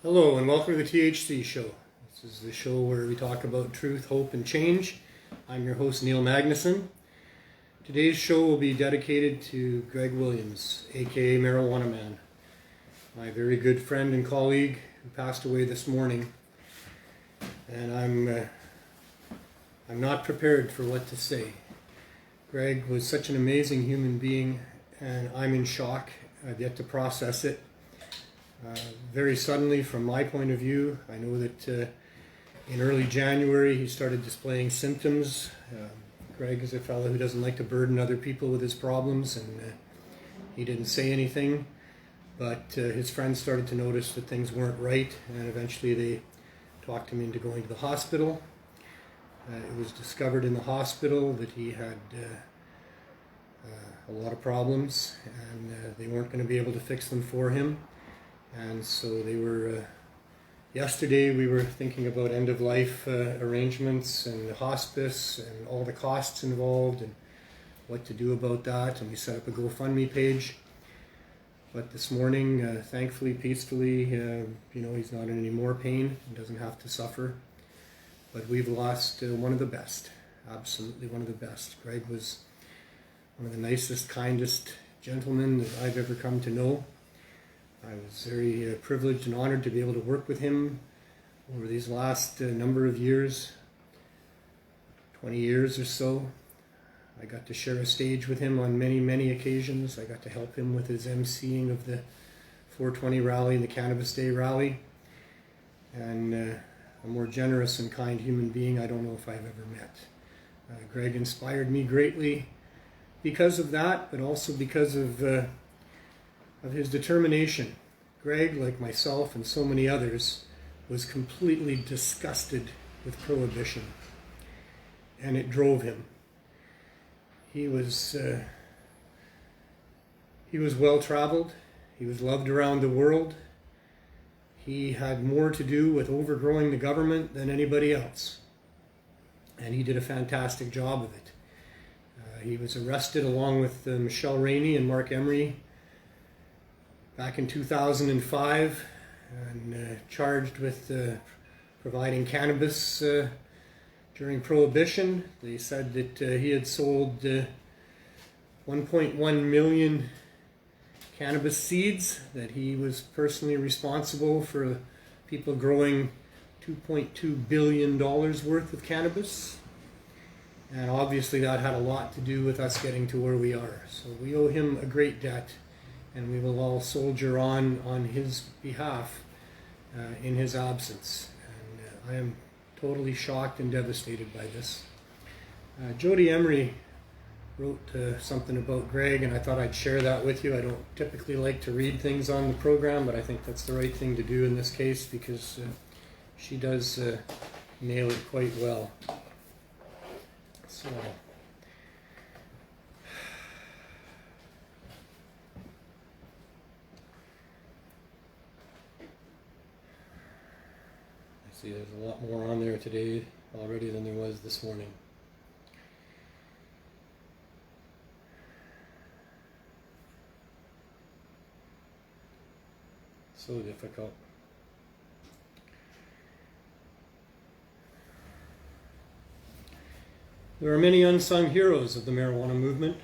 Hello and welcome to the THC show. This is the show where we talk about truth, hope, and change. I'm your host, Neil Magnuson. Today's show will be dedicated to Greg Williams, aka Marijuana Man, my very good friend and colleague who passed away this morning. And I'm not prepared for what to say. Greg was such an amazing human being, and I'm in shock. I've yet to process it. Very suddenly, from my point of view, I know that in early January he started displaying symptoms. Greg is a fellow who doesn't like to burden other people with his problems, and he didn't say anything, but his friends started to notice that things weren't right, and eventually they talked him into going to the hospital. It was discovered in the hospital that he had a lot of problems, and they weren't going to be able to fix them for him. And so they were, yesterday we were thinking about end-of-life arrangements and hospice and all the costs involved and what to do about that, and we set up a GoFundMe page. But this morning, thankfully, peacefully, he's not in any more pain and doesn't have to suffer. But we've lost one of the best, absolutely one of the best. Greg was one of the nicest, kindest gentlemen that I've ever come to know. I was very privileged and honored to be able to work with him over these last number of years, 20 years or so. I got to share a stage with him on many, many occasions. I got to help him with his emceeing of the 420 rally and the Cannabis Day rally. And a more generous and kind human being I don't know if I've ever met. Greg inspired me greatly because of that, but also because of his determination. Greg, like myself and so many others, was completely disgusted with prohibition, and it drove him. He was well-traveled. He was loved around the world. He had more to do with overgrowing the government than anybody else, and he did a fantastic job of it. He was arrested along with Michelle Rainey and Mark Emery back in 2005 and charged with providing cannabis during Prohibition. They said that he had sold 1.1 million cannabis seeds, that he was personally responsible for people growing $2.2 billion worth of cannabis. And obviously that had a lot to do with us getting to where we are. So we owe him a great debt, and we will all soldier on his behalf in his absence. And I am totally shocked and devastated by this. Jody Emery wrote something about Greg, and I thought I'd share that with you. I don't typically like to read things on the program, but I think that's the right thing to do in this case because she does nail it quite well. So, I see there's a lot more on there today already than there was this morning. So difficult. There are many unsung heroes of the marijuana movement,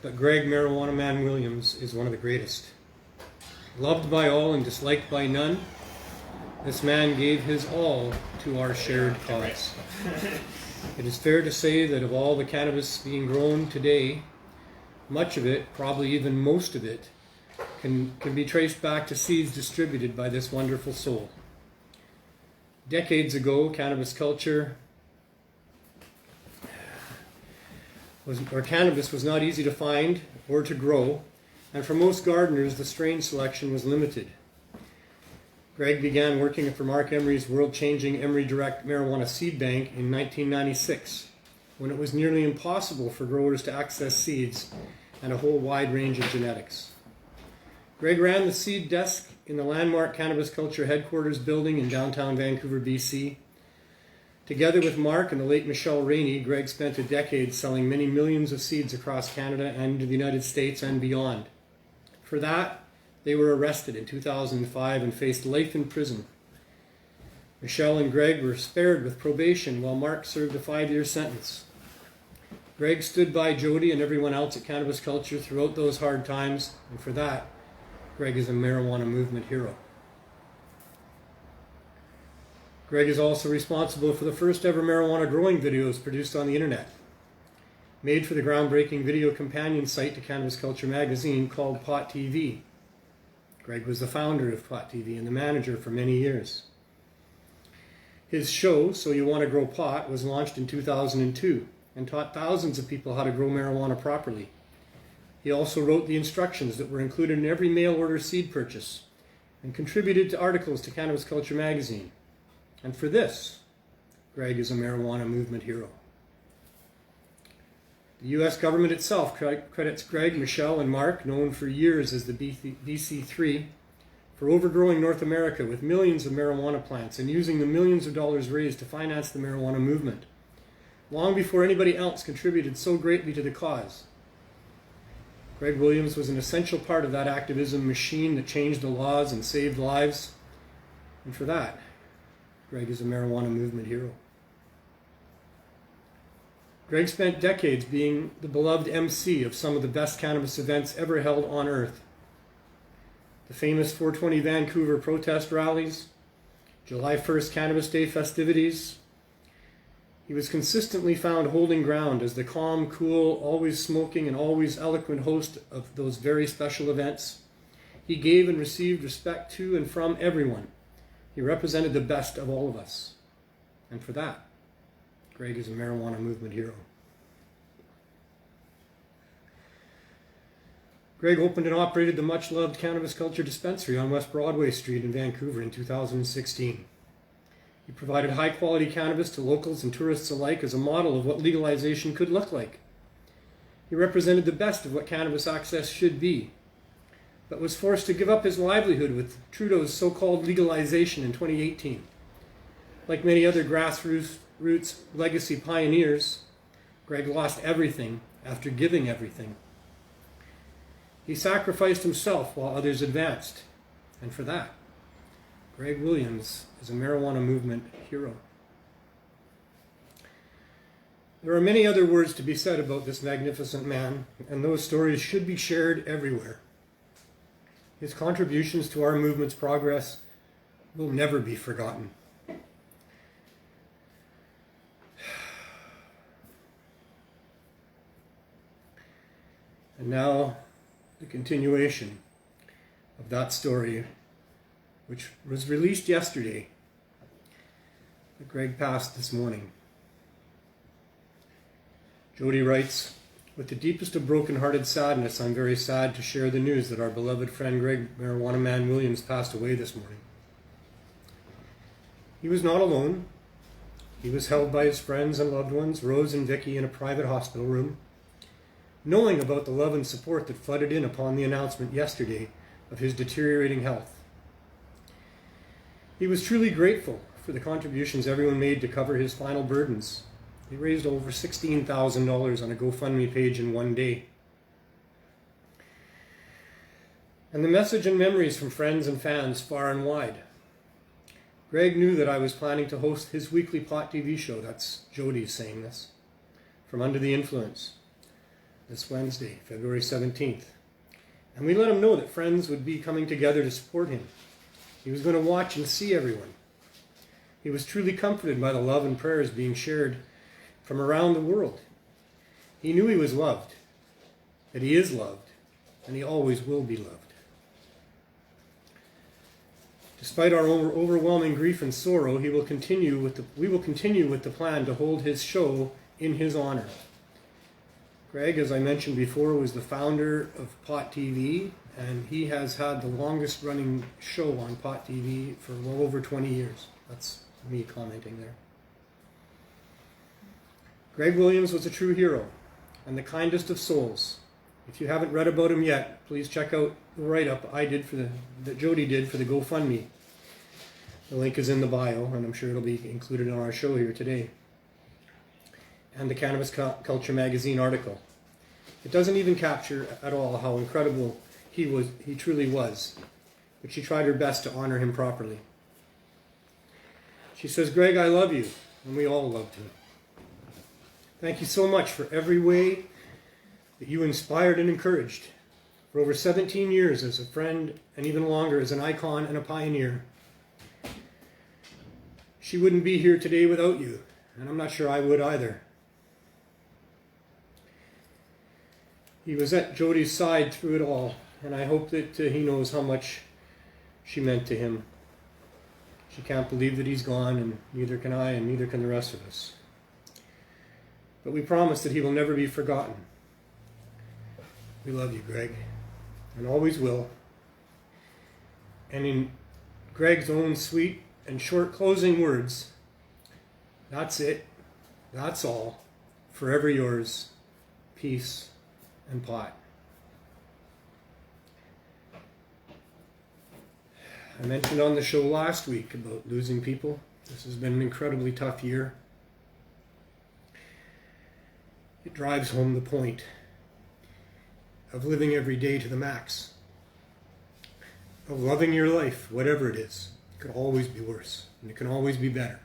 but Greg Marijuana Man Williams is one of the greatest. Loved by all and disliked by none, this man gave his all to our shared cause. It is fair to say that of all the cannabis being grown today, much of it, probably even most of it, can be traced back to seeds distributed by this wonderful soul. Decades ago, cannabis culture cannabis was not easy to find or to grow, and for most gardeners the strain selection was limited. Greg began working for Mark Emery's world-changing Emery Direct Marijuana Seed Bank in 1996, when it was nearly impossible for growers to access seeds and a whole wide range of genetics. Greg ran the seed desk in the landmark Cannabis Culture Headquarters building in downtown Vancouver, BC. Together with Mark and the late Michelle Rainey, Greg spent a decade selling many millions of seeds across Canada and the United States and beyond. For that, they were arrested in 2005 and faced life in prison. Michelle and Greg were spared with probation while Mark served a 5-year sentence. Greg stood by Jody and everyone else at Cannabis Culture throughout those hard times, and for that, Greg is a marijuana movement hero. Greg is also responsible for the first ever marijuana growing videos produced on the internet, made for the groundbreaking video companion site to Cannabis Culture magazine called Pot TV. Greg was the founder of Pot TV and the manager for many years. His show, So You Want to Grow Pot, was launched in 2002 and taught thousands of people how to grow marijuana properly. He also wrote the instructions that were included in every mail order seed purchase and contributed to articles to Cannabis Culture magazine. And for this, Greg is a marijuana movement hero. The U.S. government itself credits Greg, Michelle, and Mark, known for years as the BC3, for overgrowing North America with millions of marijuana plants and using the millions of dollars raised to finance the marijuana movement, long before anybody else contributed so greatly to the cause. Greg Williams was an essential part of that activism machine that changed the laws and saved lives, and for that, Greg is a marijuana movement hero. Greg spent decades being the beloved MC of some of the best cannabis events ever held on Earth. The famous 420 Vancouver protest rallies, July 1st Cannabis Day festivities. He was consistently found holding ground as the calm, cool, always smoking, and always eloquent host of those very special events. He gave and received respect to and from everyone. He represented the best of all of us. And for that, Greg is a marijuana movement hero. Greg opened and operated the much-loved Cannabis Culture Dispensary on West Broadway Street in Vancouver in 2016. He provided high-quality cannabis to locals and tourists alike as a model of what legalization could look like. He represented the best of what cannabis access should be, but was forced to give up his livelihood with Trudeau's so-called legalization in 2018. Like many other grassroots legacy pioneers, Greg lost everything after giving everything. He sacrificed himself while others advanced, and for that, Greg Williams is a marijuana movement hero. There are many other words to be said about this magnificent man, and those stories should be shared everywhere. His contributions to our movement's progress will never be forgotten. And now, the continuation of that story, which was released yesterday, that Greg passed this morning. Jody writes, "With the deepest of broken-hearted sadness, I'm very sad to share the news that our beloved friend Greg Marijuana Man Williams passed away this morning. He was not alone. He was held by his friends and loved ones, Rose and Vicky, in a private hospital room, knowing about the love and support that flooded in upon the announcement yesterday of his deteriorating health. He was truly grateful for the contributions everyone made to cover his final burdens. They raised over $16,000 on a GoFundMe page in one day. And the message and memories from friends and fans far and wide. Greg knew that I was planning to host his weekly Pot TV show, that's Jody saying this, From Under the Influence, this Wednesday, February 17th. And we let him know that friends would be coming together to support him. He was going to watch and see everyone. He was truly comforted by the love and prayers being shared from around the world. He knew he was loved, that he is loved, and he always will be loved. Despite our overwhelming grief and sorrow, we will continue with the plan to hold his show in his honor. Greg, as I mentioned before, was the founder of Pot TV, and he has had the longest running show on Pot TV for well over 20 years. That's me commenting there. Greg Williams was a true hero and the kindest of souls. If you haven't read about him yet, please check out the write-up that Jody did for the GoFundMe. The link is in the bio, and I'm sure it'll be included on our show here today. And the Cannabis Culture magazine article. It doesn't even capture at all how incredible he truly was. But she tried her best to honor him properly. She says, Greg, I love you, and we all loved him. Thank you so much for every way that you inspired and encouraged. For over 17 years as a friend, and even longer as an icon and a pioneer. She wouldn't be here today without you, and I'm not sure I would either. He was at Jody's side through it all, and I hope that he knows how much she meant to him. She can't believe that he's gone, and neither can I, and neither can the rest of us. But we promise that he will never be forgotten. We love you, Greg, and always will. And in Greg's own sweet and short closing words, that's it, that's all, forever yours, peace and pot. I mentioned on the show last week about losing people. This has been an incredibly tough year. It drives home the point of living every day to the max, of loving your life, whatever it is. It could always be worse, and it can always be better.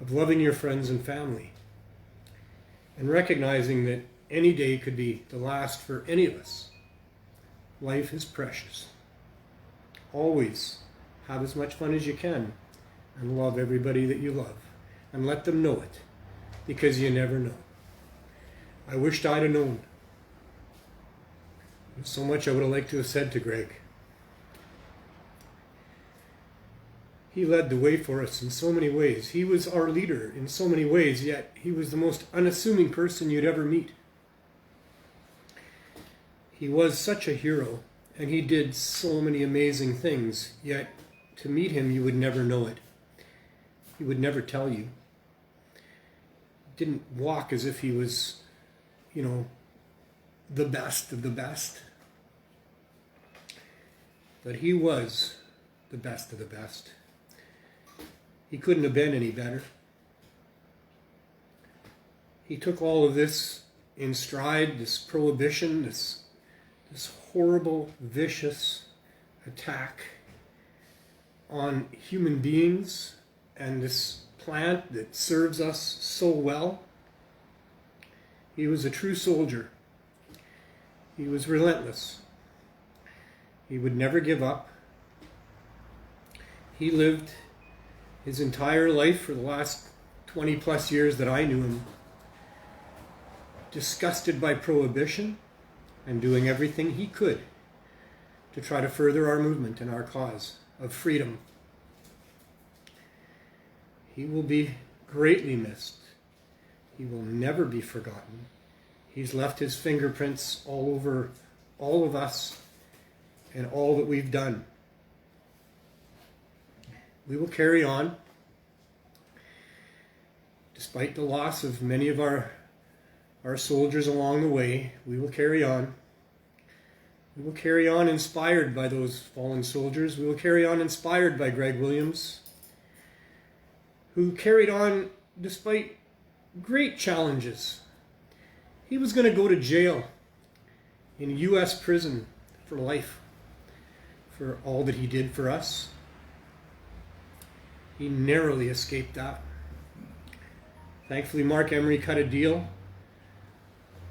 Of loving your friends and family, and recognizing that any day could be the last for any of us. Life is precious. Always have as much fun as you can, and love everybody that you love, and let them know it, because you never know. I wished I'd have known. There's so much I would have liked to have said to Greg. He led the way for us in so many ways. He was our leader in so many ways, yet he was the most unassuming person you'd ever meet. He was such a hero, and he did so many amazing things, yet to meet him you would never know it. He would never tell you. He didn't walk as if he was, the best of the best. But he was the best of the best. He couldn't have been any better. He took all of this in stride, this prohibition, this horrible, vicious attack on human beings and this plant that serves us so well. He was a true soldier. He was relentless. He would never give up. He lived his entire life for the last 20 plus years that I knew him, disgusted by prohibition and doing everything he could to try to further our movement and our cause of freedom. He will be greatly missed. He will never be forgotten. He's left his fingerprints all over all of us and all that we've done. We will carry on, despite the loss of many of our soldiers along the way. We will carry on. We will carry on inspired by those fallen soldiers. We will carry on inspired by Greg Williams, who carried on despite great challenges. He was going to go to jail in a U.S. prison for life for all that he did for us. He narrowly escaped that. Thankfully, Mark Emery cut a deal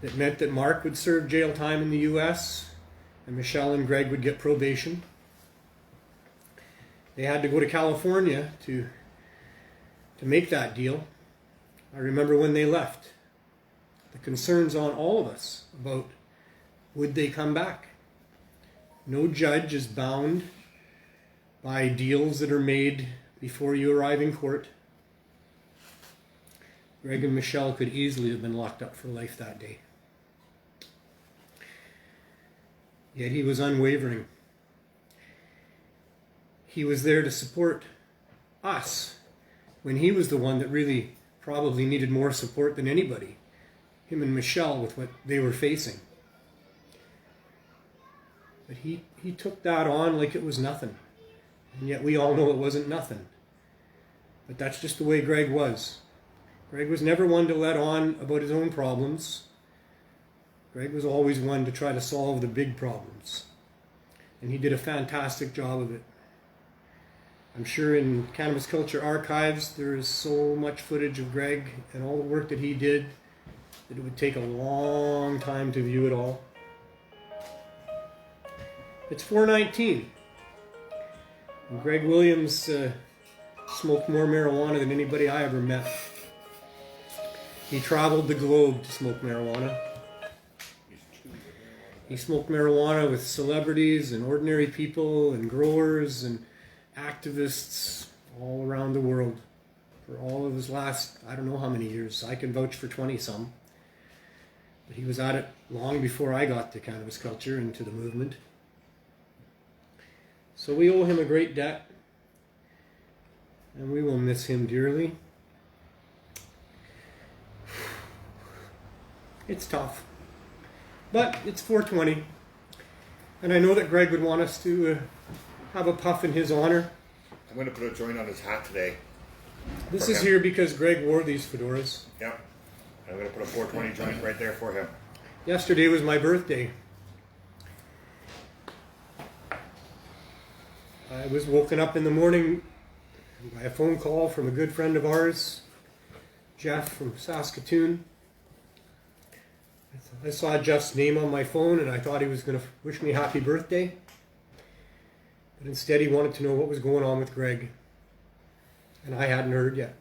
that meant that Mark would serve jail time in the U.S. and Michelle and Greg would get probation. They had to go to California to make that deal. I remember when they left, the concerns on all of us about would they come back. No judge is bound by deals that are made before you arrive in court. Greg and Michelle could easily have been locked up for life that day. Yet he was unwavering. He was there to support us when he was the one that really probably needed more support than anybody. Him and Michelle with what they were facing. But he took that on like it was nothing. And yet we all know it wasn't nothing. But that's just the way Greg was. Greg was never one to let on about his own problems. Greg was always one to try to solve the big problems. And he did a fantastic job of it. I'm sure in Cannabis Culture archives there is so much footage of Greg and all the work that he did that it would take a long time to view it all. It's 419. And Greg Williams smoked more marijuana than anybody I ever met. He traveled the globe to smoke marijuana. He smoked marijuana with celebrities and ordinary people and growers and activists all around the world for all of his last, I don't know how many years. I can vouch for 20 some. But he was at it long before I got to Cannabis Culture and to the movement. So we owe him a great debt, and we will miss him dearly. It's tough, but it's 420, and I know that Greg would want us to have a puff in his honor. I'm going to put a joint on his hat today. This is here because Greg wore these fedoras. Yep. I'm going to put a 420 joint right there for him. Yesterday was my birthday. I was woken up in the morning by a phone call from a good friend of ours, Jeff from Saskatoon. I saw Jeff's name on my phone and I thought he was going to wish me happy birthday. But instead he wanted to know what was going on with Greg. And I hadn't heard yet.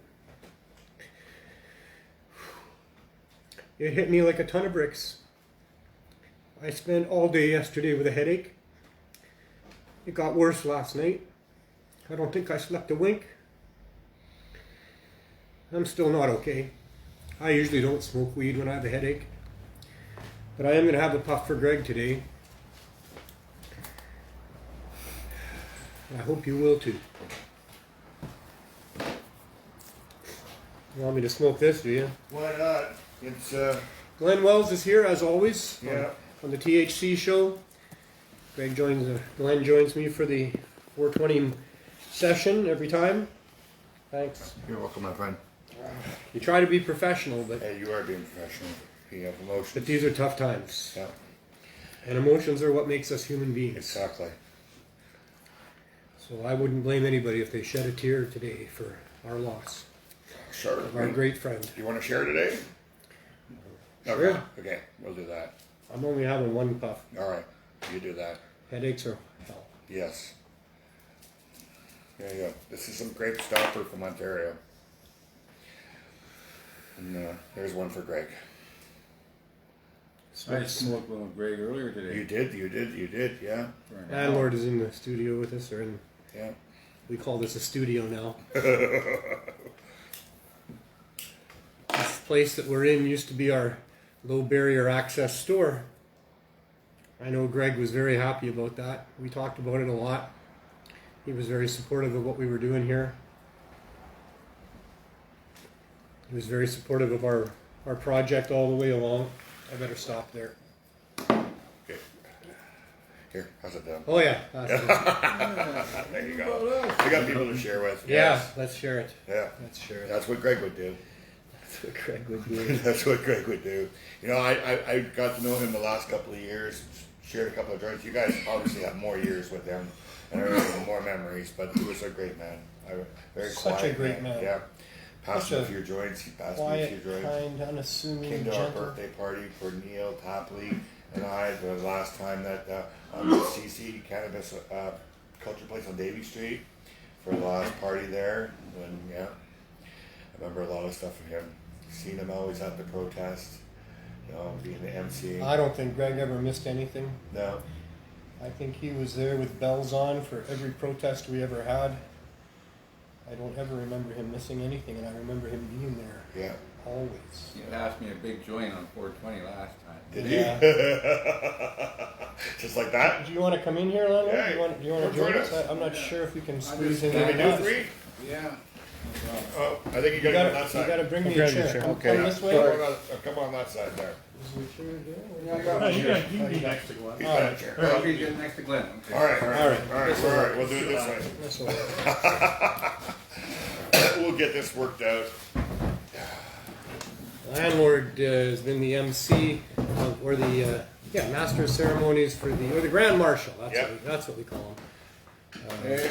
It hit me like a ton of bricks. I spent all day yesterday with a headache. It got worse last night. I don't think I slept a wink. I'm still not okay. I usually don't smoke weed when I have a headache. But I am going to have a puff for Greg today. I hope you will too. You want me to smoke this, do you? Why not? It's, Glenn Wells is here as always. Yeah. On the THC show. Glenn joins me for the 420 session every time. Thanks. You're welcome, my friend. You try to be professional, but Hey, you are being professional. You have emotions. but these are tough times. Yeah, And emotions are what makes us human beings. exactly. So I wouldn't blame anybody if they shed a tear today for our loss Sure. of our great friend. You want to share today? Sure. Okay. Okay, we'll do that. I'm only having one puff. All right, you do that. Headaches are hell. Yes. There you go. This is some grape stopper from Ontario. And there's one for Greg. I smoked one with Greg earlier today. You did, yeah. Landlord is in the studio with us, Yeah. we call this a studio now. This place that we're in used to be our low barrier access store. I know Greg was very happy about that. We talked about it a lot. He was very supportive of what we were doing here. He was very supportive of our project all the way along. I better stop there. Okay. Here, how's it done? Oh yeah. There you go. We got people to share with. Yeah, Yes. let's share it. Yeah. Let's share it. That's what Greg would do. That's what Greg would do. That's what Greg would do. You know, I got to know him the last couple of years, shared a couple of joints. You guys obviously have more years with him and more memories, but he was a great man. Very Such quiet a great man. Yeah. Passed Such me a a few joints. He passed me a Quiet, few joints. kind, unassuming, Came to our gentle. birthday party for Neil Tapley and I the last time that on the CC Cannabis Culture Place on Davie Street for the last party there. When I remember a lot of stuff from him. Seen him always at the protest, you know, being the MC. I don't think Greg ever missed anything. No, I think he was there with bells on for every protest we ever had. I don't ever remember him missing anything, and I remember him being there yeah. always. You passed me a big joint on 420 last time. Did Yeah. he? Just like that? Do you want to come in here, Landlord? Yeah, do you want to come join join us? us. I'm not sure if we can squeeze in Can we there. do three? Yeah. Oh, I think you You gotta go on that gotta, side. you gotta bring me a grab your chair. chair. Come Okay. this way. Come on that side there. Is there a chair there? Yeah, I got one you here. can be next to Glenn. He's All got a right. chair. I'll be just next to Glenn. Okay. All right. This'll work. We'll do it this way. This will work. We'll get this worked out. Landlord has been the MC or the master of ceremonies or the grand marshal. Yep. That's what we call him.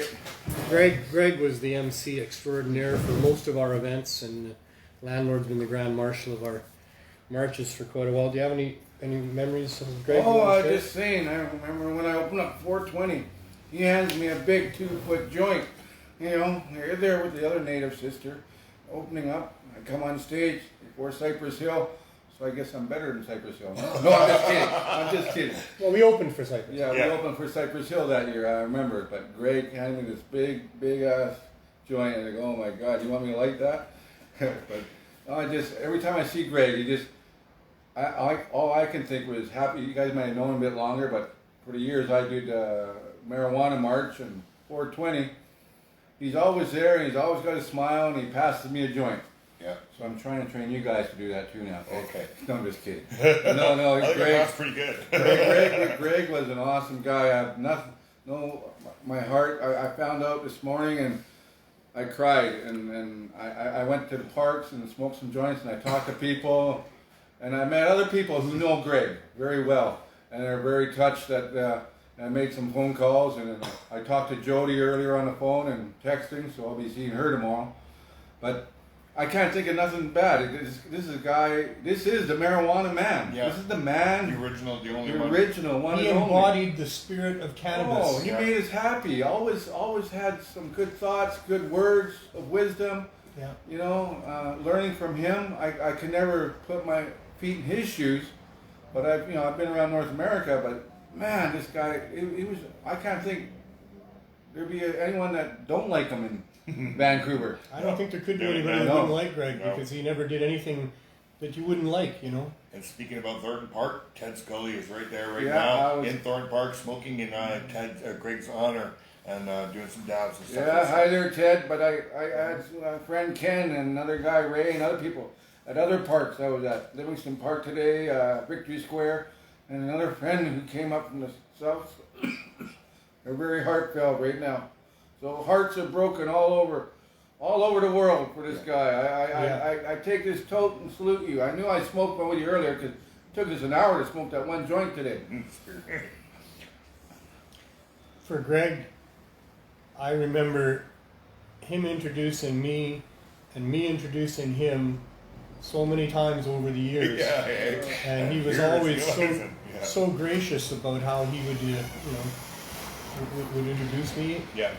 Greg was the MC extraordinaire for most of our events, and Landlord's been the grand marshal of our marches for quite a while. Do you have any memories of Greg? Oh, I was just saying, I remember when I opened up 420, he hands me a big 2-foot joint. You know, you're there with the other native sister, opening up. I come on stage before Cypress Hill, so I guess I'm better than Cypress Hill. No, I'm just kidding. I'm just kidding. Well, we opened for Cypress. Yeah, we opened for Cypress Hill that year, I remember. But Greg handed me this big ass joint, and I go, oh my God, you want me to light that? But every time I see Greg, all I can think was happy. You guys might have known him a bit longer, but for the years I did marijuana march and 420. He's always there, and he's always got a smile, and he passes me a joint. Yeah. So I'm trying to train you guys to do that too now. Okay. No, I'm just kidding. No, I think Greg. that's pretty good. Greg was an awesome guy. I have nothing. No, my heart. I found out this morning, and I cried, and I went to the parks and smoked some joints, and I talked to people, and I met other people who know Greg very well, and they're very touched that I made some phone calls, and I talked to Jody earlier on the phone and texting, so I'll be seeing her tomorrow. But I can't think of nothing bad. This is a guy. This is the marijuana man. Yeah. This is the man. The original, the only The one. original one. He and only. embodied the spirit of cannabis. Oh, he made us happy. Always had some good thoughts, good words of wisdom. Yeah. You know, learning from him. I could never put my feet in his shoes, but I've been around North America. But man, this guy, he was. I can't think there'd be anyone that don't like him in Vancouver. I don't think there could be No, anybody that no. wouldn't like Greg No. because he never did anything that you wouldn't like, you know. And speaking about Thornton Park, Ted Scully is right there right Yeah, I now was- in Thornton Park smoking in Greg's honor and doing some dabs and stuff. Yeah, hi there, Ted. But I had a friend Ken and another guy Ray and other people at other parks. I was at Livingston Park today, Victory Square, and another friend who came up from the south. They're very heartfelt right now. So hearts are broken all over the world for this guy. I take this toast and salute you. I knew I smoked one with you earlier because it took us an hour to smoke that one joint today. For Greg, I remember him introducing me and me introducing him so many times over the years. And he was always so gracious about how he would, would introduce me. Yeah.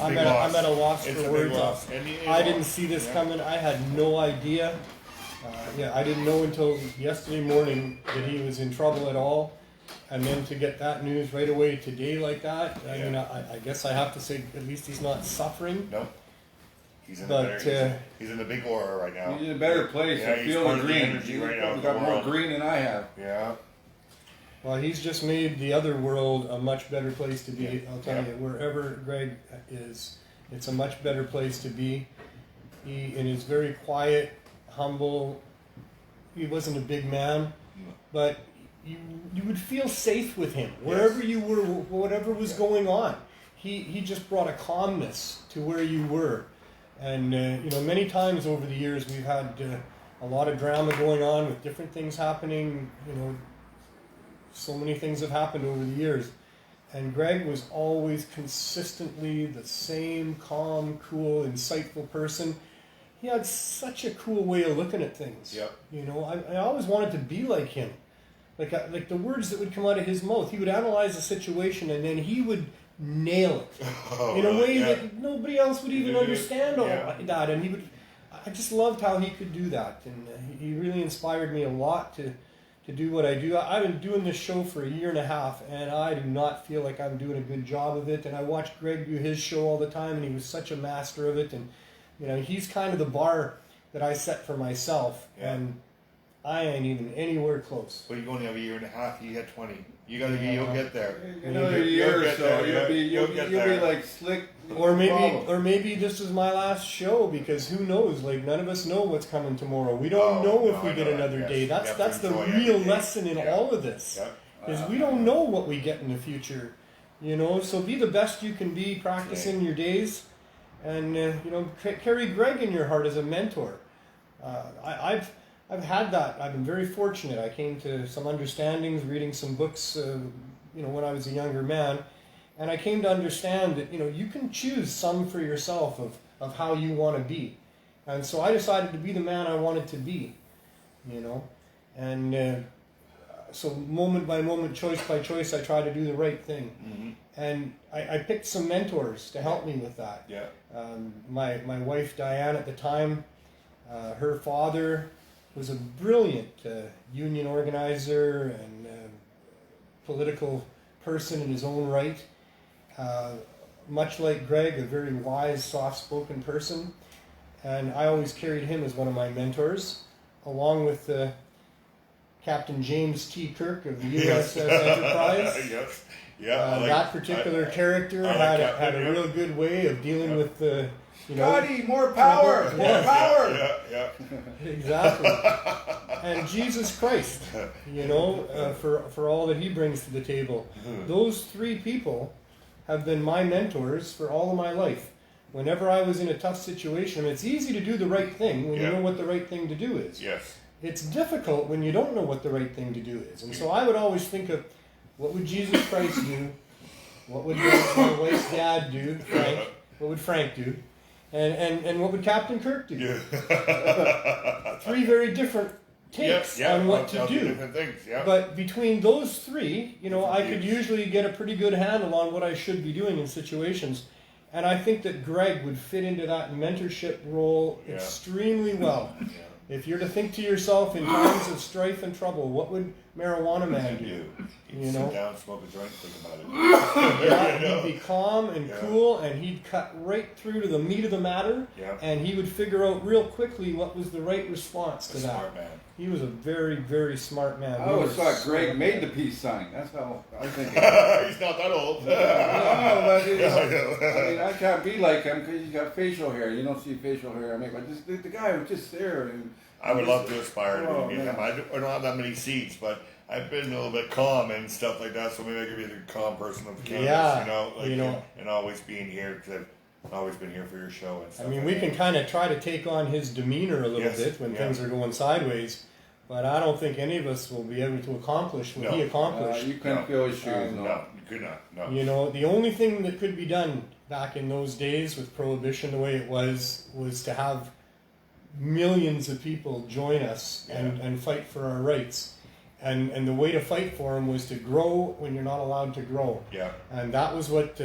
I'm at a loss It's for a big words. loss. I didn't see this coming. I had no idea. I didn't know until yesterday morning that he was in trouble at all. And then to get that news right away today like that, I mean, I guess I have to say at least he's not suffering. No. He's in, But, he's in the big aura right now. He's in a better place. Yeah, I he's feel part the of the green. energy He's right now in the got more world. green than I have. Yeah. Well, he's just made the other world a much better place to be. Yeah. I'll tell you, wherever Greg is, it's a much better place to be. He is very quiet, humble. He wasn't a big man, but you would feel safe with him wherever you were, whatever was going on. He just brought a calmness to where you were, and many times over the years we've had a lot of drama going on with different things happening. So many things have happened over the years, and Greg was always consistently the same calm, cool, insightful person. He had such a cool way of looking at things. Yep. I always wanted to be like him. Like the words that would come out of his mouth, he would analyze a situation and then he would nail it in a way that nobody else would even understand all like that. And I just loved how he could do that, and he really inspired me a lot to do what I do. I've been doing this show for a year and a half, and I do not feel like I'm doing a good job of it. And I watched Greg do his show all the time, and he was such a master of it. And he's kind of the bar that I set for myself, and I ain't even anywhere close. But you only have a year and a half. You had 20. You'll get there. Another year or so, you'll be there. like slick. Or maybe this is my last show, because who knows? Like, none of us know what's coming tomorrow. We don't know if we get another day. That's the real lesson in all of this. Is we don't know what we get in the future. So be the best you can be, practicing your days, and carry Greg in your heart as a mentor. I've had that. I've been very fortunate. I came to some understandings, reading some books, when I was a younger man, and I came to understand that you can choose some for yourself of how you want to be, and so I decided to be the man I wanted to be, and so moment by moment, choice by choice, I try to do the right thing, and I picked some mentors to help me with that. Yeah. My wife Diane at the time, her father was a brilliant union organizer and political person in his own right. Much like Greg, a very wise, soft-spoken person. And I always carried him as one of my mentors, along with Captain James T. Kirk of the USS Enterprise. Yes. Yeah. That particular character had a real good way of dealing with the Scotty, more power! trouble. More Yeah. power! Yeah. Exactly. And Jesus Christ, for all that he brings to the table. Those three people have been my mentors for all of my life. Whenever I was in a tough situation, it's easy to do the right thing when you know what the right thing to do is. Yes. It's difficult when you don't know what the right thing to do is. And so I would always think of, what would Jesus Christ do? What would my wife's dad do? Frank. What would Frank do? And what would Captain Kirk do? Yeah. Three very different takes on what to do. Different things. Yeah. But between those three, I could usually get a pretty good handle on what I should be doing in situations. And I think that Greg would fit into that mentorship role extremely well. Yeah. If you're to think to yourself in times of strife and trouble, what would Marijuana Man do? He'd sit down, smoke a joint, think about it. He'd be calm and cool, and he'd cut right through to the meat of the matter, and he would figure out real quickly what was the right response to that. Smart man. He was a very, very smart man. I always thought Greg made the peace sign. That's how I think. He's not that old. No, but I can't be like him because he's got facial hair. You don't see facial hair. I mean, but just the guy was just there. And I would love to aspire to Oh, be him. I don't have that many seeds, but I've been a little bit calm and stuff like that, so maybe I could be the calm person of cannabis, and always being here, because I've always been here for your show and stuff. I mean, we can kind of try to take on his demeanor a little bit when things are going sideways, but I don't think any of us will be able to accomplish what he accomplished. you couldn't feel his shoes. No, you could not. No. The only thing that could be done back in those days with Prohibition the way it was to have millions of people join us and fight for our rights. And the way to fight for them was to grow when you're not allowed to grow. Yeah. And that was what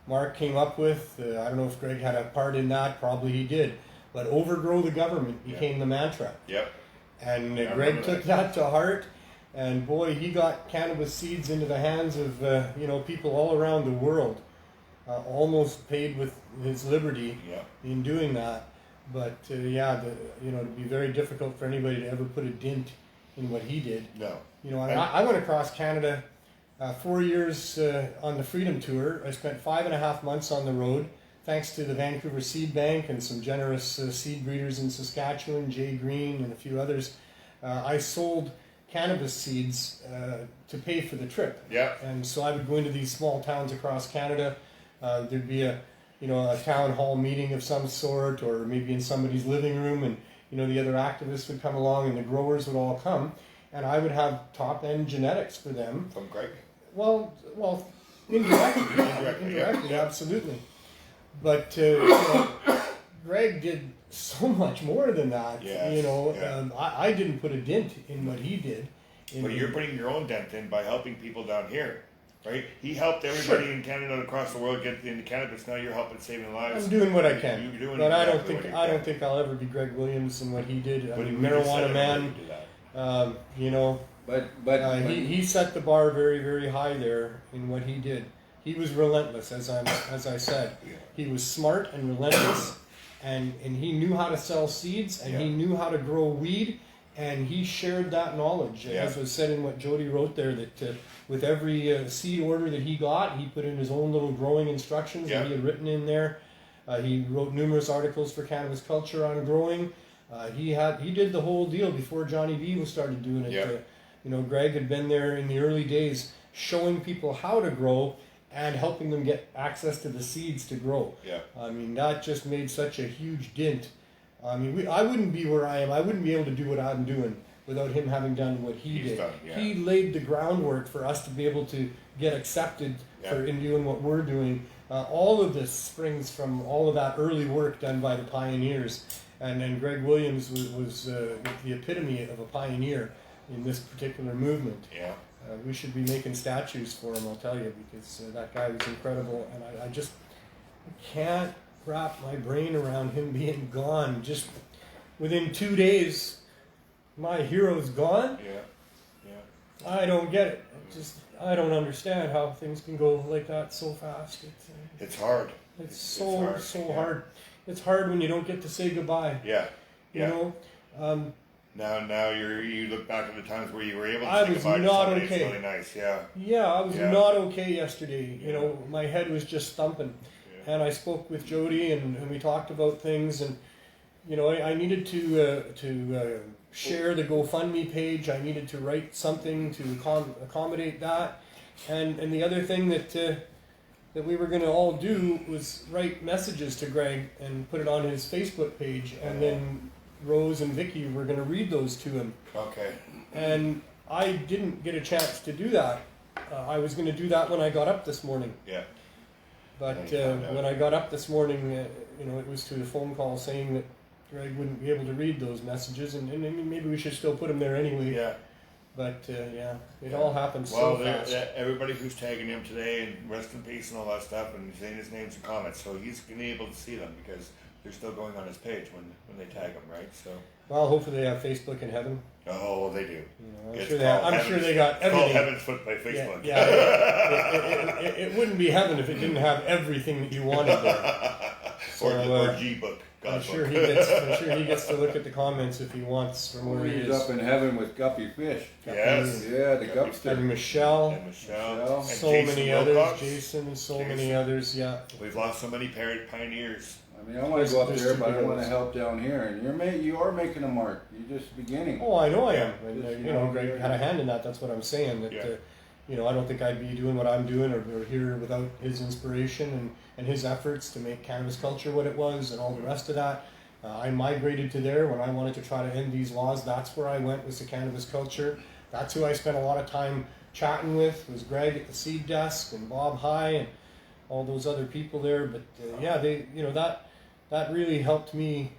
Mark came up with. I don't know if Greg had a part in that. Probably he did. But overgrow the government became the mantra. Yep. And Greg took that to heart. And boy, he got cannabis seeds into the hands of people all around the world. Almost paid with his liberty in doing that. But it'd be very difficult for anybody to ever put a dent in what he did. No. I went across Canada 4 years on the Freedom Tour. I spent 5.5 months on the road, thanks to the Vancouver Seed Bank and some generous seed breeders in Saskatchewan, Jay Green and a few others. I sold cannabis seeds to pay for the trip. Yeah. And so I would go into these small towns across Canada. There'd be a town hall meeting of some sort, or maybe in somebody's living room, and the other activists would come along and the growers would all come, and I would have top-end genetics for them. From Greg? Well, indirectly. Indirectly, absolutely. But, Greg did so much more than that. I didn't put a dent in what he did. But you're putting your own dent in by helping people down here. Right? He helped everybody in Canada and across the world get into cannabis. Now you're helping saving lives. I'm doing what I can. You're doing but exactly I don't think I'll ever be Greg Williams and what he did. But Marijuana Man. He set the bar very, very high there in what he did. He was relentless, as I said. Yeah. He was smart and relentless, and he knew how to sell seeds, and he knew how to grow weed, and he shared that knowledge. As was said in what Jody wrote there, that with every seed order that he got, he put in his own little growing instructions that he had written in there. He wrote numerous articles for Cannabis Culture on growing. He did the whole deal before Johnny V was started doing it. Greg had been there in the early days, showing people how to grow and helping them get access to the seeds to grow. Yeah. I mean, that just made such a huge dent I mean, I wouldn't be where I am. I wouldn't be able to do what I'm doing without him having done what he did. He laid the groundwork for us to be able to get accepted in doing what we're doing. All of this springs from all of that early work done by the pioneers. And Greg Williams was the epitome of a pioneer in this particular movement. Yeah. We should be making statues for him, I'll tell you, because that guy was incredible. And I just can't wrap my brain around him being gone. Just within 2 days, my hero's gone. Yeah. I don't get it. I don't understand how things can go like that so fast. It's hard. It's so hard. It's hard when you don't get to say goodbye. Yeah. You know. Now you look back at the times where you were able to I say was goodbye to not somebody. okay. It's really nice. Yeah. Yeah, I was not okay yesterday. You know, my head was just thumping, and I spoke with Jody and we talked about things, and you know, I needed to share the GoFundMe page. I needed to write something to accommodate that, and the other thing that we were going to all do was write messages to Greg and put it on his Facebook page, and then Rose and Vicky were going to read those to him. Okay. And I didn't get a chance to do that. I was going to do that when I got up this morning. Yeah. But when I got up this morning, you know, it was to a phone call saying that Greg wouldn't be able to read those messages, and maybe we should still put them there anyway. Yeah. But it all happened so fast. Everybody who's tagging him today, and rest in peace and all that stuff, and saying his names and comments, so he's going to be able to see them because they're still going on his page when they tag him, right? So. Well, hopefully they have Facebook in heaven. Oh, well, they do. You know, I'm sure they got everything. It's called Heaven's Foot by Facebook. Yeah. It wouldn't be heaven if it didn't have everything that you wanted there. So, or G-Book. I'm sure he gets to look at the comments if he wants from where he He's is. up in heaven with Guppy Fish. Yes. Yeah, the Gupster. And Michelle. And So Jason many Wilcox. others. Jason and so many others. Yeah. We've lost so many pioneers. I mean, I want to go up There's there, two but I big want to ones. help down here. And you are making a mark. You're just beginning. Oh, I know I am. Yeah. And, you know, Greg had a hand in that. That's what I'm saying. That you know, I don't think I'd be doing what I'm doing or here without his inspiration and his efforts to make cannabis culture what it was and all the rest of that. I migrated to there when I wanted to try to end these laws. That's where I went, was the cannabis culture. That's who I spent a lot of time chatting with, was Greg at the seed desk and Bob High and all those other people there. But they, you know, that really helped me,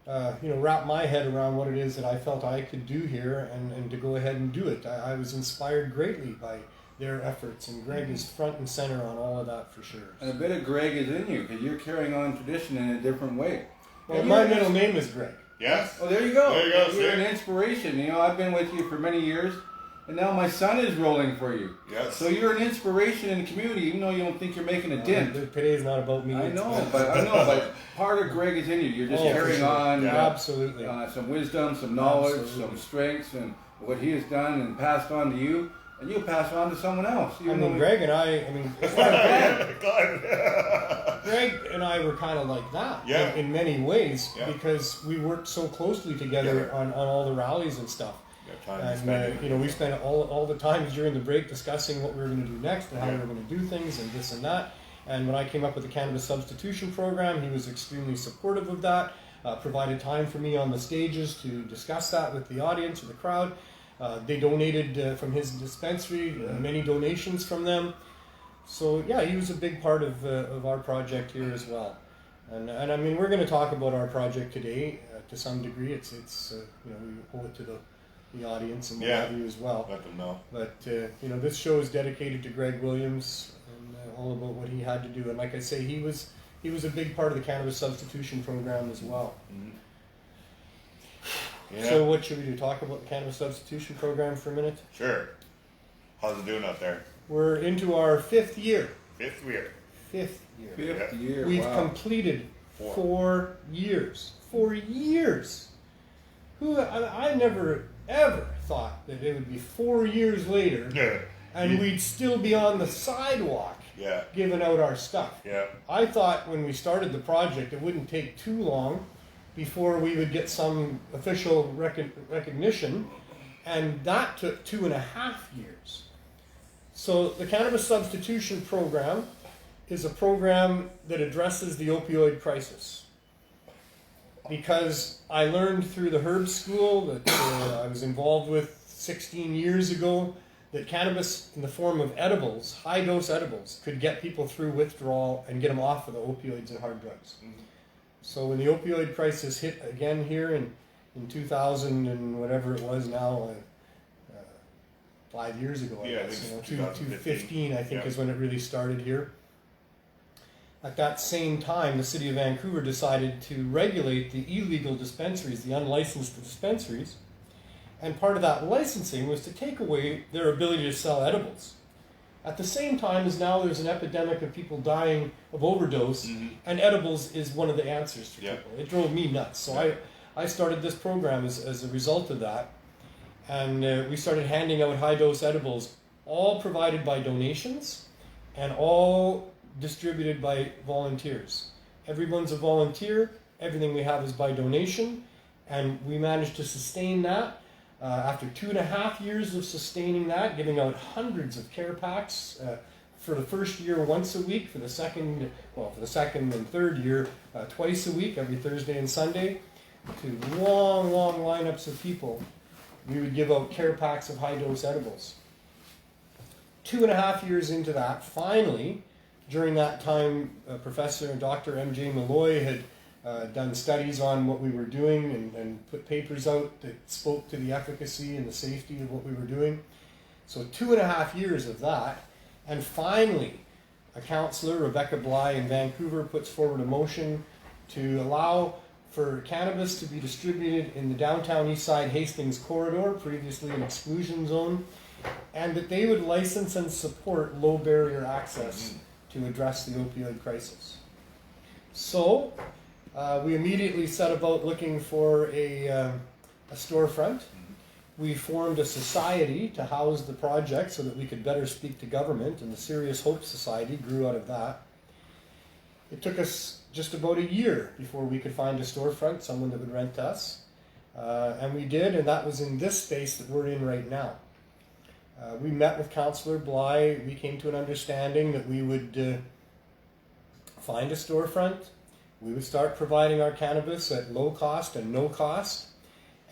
you know, wrap my head around what it is that I felt I could do here and to go ahead and do it. I was inspired greatly by their efforts, and Greg is front and center on all of that for sure. And a bit of Greg is in you because you're carrying on tradition in a different way. Well, my middle name is Greg. Yes. Oh, there you go. There you go, You're see? an inspiration. You know, I've been with you for many years, and now my son is rolling for you. Yes. So you're an inspiration in the community, even though you don't think you're making a dent. Today's not about me. I know, but part of Greg is in you. You're just carrying on absolutely some wisdom, some knowledge, Absolutely. some strengths, and what he has done and passed on to you, and you'll pass on to someone else. I mean, Greg and I mean, Greg and I were kind of like that in many ways because we worked so closely together on all the rallies and stuff. And you know, we spent all the times during the break discussing what we were going to do next and how we were going to do things and this and that. And when I came up with the Cannabis Substitution Program, he was extremely supportive of that, provided time for me on the stages to discuss that with the audience or the crowd. They donated from his dispensary, many donations from them. So yeah, he was a big part of our project here as well. And I mean, we're going to talk about our project today to some degree. It's you know, we owe it to the audience and what have you as well. Let them know. But you know, this show is dedicated to Greg Williams and all about what he had to do. And like I say, he was a big part of the Cannabis Substitution Program as well. Mm-hmm. Yeah. So what should we do? Talk about the Cannabis Substitution Program for a minute? Sure. How's it doing out there? We're into our 5th year. 5th year. 5th year. Fifth year. We've wow. completed 4 years. 4 years. I never ever thought that it would be 4 years later and we'd still be on the sidewalk giving out our stuff. Yeah. I thought when we started the project it wouldn't take too long before we would get some official recognition, and that took 2.5 years. So the Cannabis Substitution Program is a program that addresses the opioid crisis. because I learned through the herb school that I was involved with 16 years ago that cannabis in the form of edibles, high dose edibles, could get people through withdrawal and get them off of the opioids and hard drugs. Mm-hmm. So when the opioid crisis hit again here in 2000 and whatever it was now, 5 years ago, I Yeah, I guess, think you know, 2015 I think is when it really started here. At that same time, the city of Vancouver decided to regulate the illegal dispensaries, the unlicensed dispensaries, and part of that licensing was to take away their ability to sell edibles. At the same time as now there's an epidemic of people dying of overdose, and edibles is one of the answers to people. It drove me nuts. So I started this program as a result of that, and we started handing out high-dose edibles, all provided by donations, and all distributed by volunteers. Everyone's a volunteer, everything we have is by donation, and we managed to sustain that. After 2.5 years of sustaining that, giving out hundreds of care packs for the first year once a week, for the second and third year twice a week, every Thursday and Sunday, to long lineups of people, we would give out care packs of high-dose edibles. 2.5 years into that, finally, during that time, Professor and Dr. M.J. Malloy had done studies on what we were doing and put papers out that spoke to the efficacy and the safety of what we were doing. So 2.5 years of that, and finally a councillor, Rebecca Bly in Vancouver, puts forward a motion to allow for cannabis to be distributed in the downtown East Side Hastings corridor, previously an exclusion zone, and that they would license and support low barrier access to address the opioid crisis. So we immediately set about looking for a storefront. We formed a society to house the project so that we could better speak to government, and the Serious Hope Society grew out of that. It took us just about a year before we could find a storefront, someone that would rent us, and we did, and that was in this space that we're in right now. We met with Councillor Bly. We came to an understanding that we would find a storefront. We would start providing our cannabis at low cost and no cost,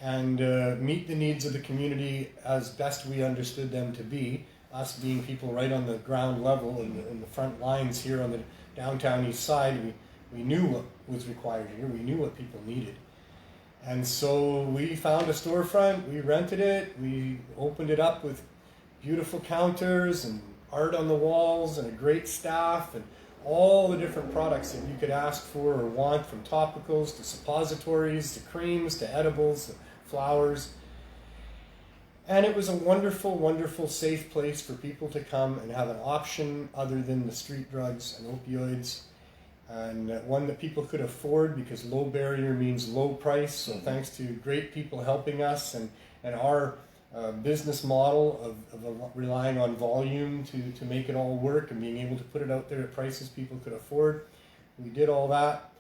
and meet the needs of the community as best we understood them to be, us being people right on the ground level in the front lines here on the downtown East Side. We knew what was required here. We knew what people needed. And so we found a storefront, we rented it, we opened it up with beautiful counters and art on the walls and a great staff and all the different products that you could ask for or want, from topicals to suppositories to creams to edibles to flowers. And it was a wonderful, wonderful, safe place for people to come and have an option other than the street drugs and opioids, and one that people could afford, because low barrier means low price. So thanks to great people helping us and our business model of relying on volume to make it all work and being able to put it out there at prices people could afford, we did all that.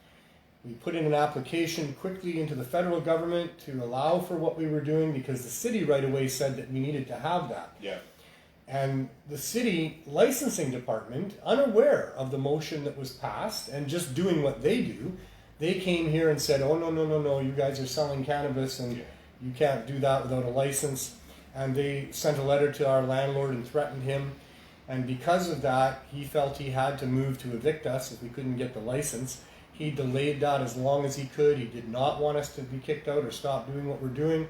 We put in an application quickly into the federal government to allow for what we were doing, because the city right away said that we needed to have that. Yeah. And the city licensing department, unaware of the motion that was passed and just doing what they do, they came here and said, oh, no, you guys are selling cannabis and you can't do that without a license. And they sent a letter to our landlord and threatened him. And because of that, he felt he had to move to evict us if we couldn't get the license. He delayed that as long as he could. He did not want us to be kicked out or stop doing what we're doing.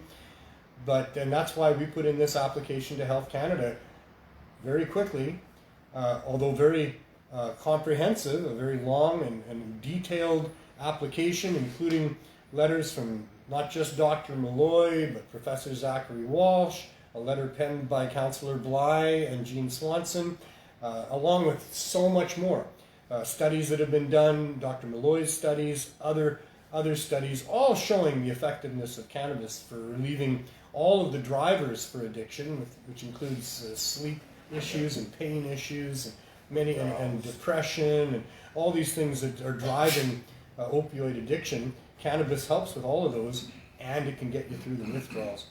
And that's why we put in this application to Health Canada very quickly, although very comprehensive, a very long and detailed application, including letters from not just Dr. Malloy, but Professor Zachary Walsh, a letter penned by Councillor Bly and Jean Swanson, along with so much more. Studies that have been done, Dr. Malloy's studies, other studies, all showing the effectiveness of cannabis for relieving all of the drivers for addiction, which includes sleep issues and pain issues and depression and all these things that are driving opioid addiction. Cannabis helps with all of those, and it can get you through the withdrawals.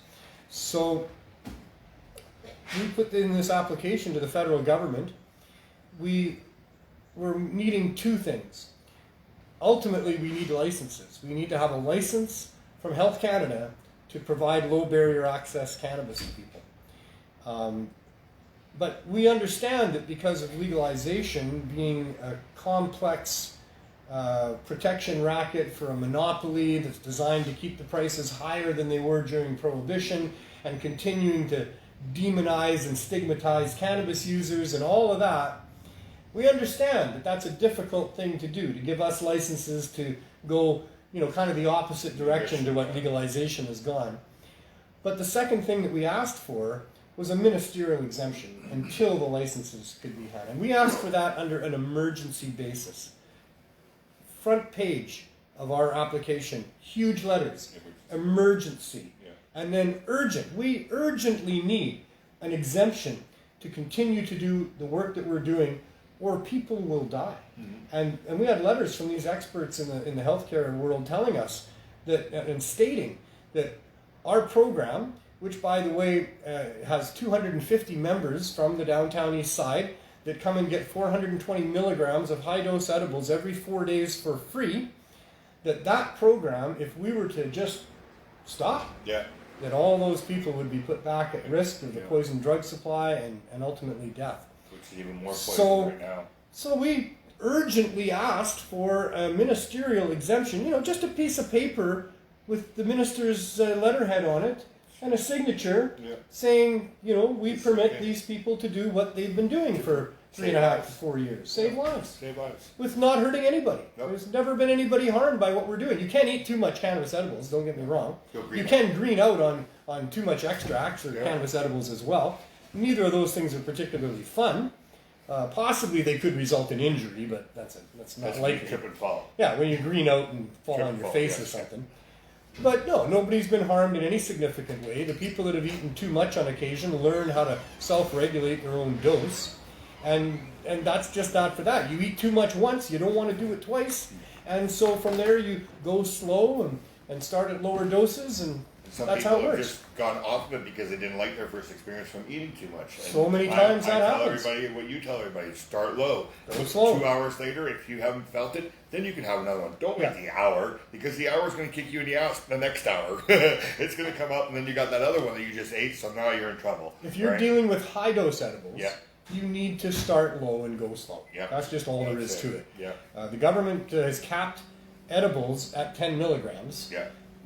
So we put in this application to the federal government. We were needing two things: ultimately we need licenses. We need to have a license from Health Canada to provide low barrier access cannabis to people. But we understand that because of legalization being a complex protection racket for a monopoly that's designed to keep the prices higher than they were during Prohibition and continuing to demonize and stigmatize cannabis users and all of that, we understand that that's a difficult thing to do, to give us licenses to go, kind of the opposite direction to what legalization has gone. But the second thing that we asked for was a ministerial exemption until the licenses could be had. And we asked for that under an emergency basis. Front page of our application, huge letters, emergency, and then urgent. We urgently need an exemption to continue to do the work that we're doing, or people will die. And we had letters from these experts in the healthcare world telling us that, and stating that our program, which by the way has 250 members from the downtown east side that come and get 420 milligrams of high dose edibles every 4 days for free, that program, if we were to just stop, that all those people would be put back at risk of the poison drug supply and ultimately death. Which is even more poison right now. So we urgently asked for a ministerial exemption, just a piece of paper with the minister's letterhead on it and a signature saying, we permit these people to do what they've been doing for 3.5 to 4 years. Save lives. Save lives. With not hurting anybody. Nope. There's never been anybody harmed by what we're doing. You can't eat too much cannabis edibles, don't get me wrong. You can green out on too much extracts or cannabis edibles as well. Neither of those things are particularly fun. Possibly they could result in injury, but that's not likely. Trip and fall. Yeah, when you green out and fall on your face or something. But no, nobody's been harmed in any significant way. The people that have eaten too much on occasion learn how to self-regulate their own dose. And that's just not for that. You eat too much once, you don't want to do it twice. And so from there you go slow and start at lower doses, and that's how it works. Some people have just gone off of it because they didn't like their first experience from eating too much. And so many times that happens. I tell everybody what you tell everybody, start low. Go slow. 2 hours later, if you haven't felt it, then you can have another one. Don't wait the hour, because the hour is going to kick you in the ass the next hour. It's going to come up, and then you got that other one that you just ate, so now you're in trouble. If you're dealing with high dose edibles, you need to start low and go slow. That's just all there is to it. The government has capped edibles at 10 milligrams.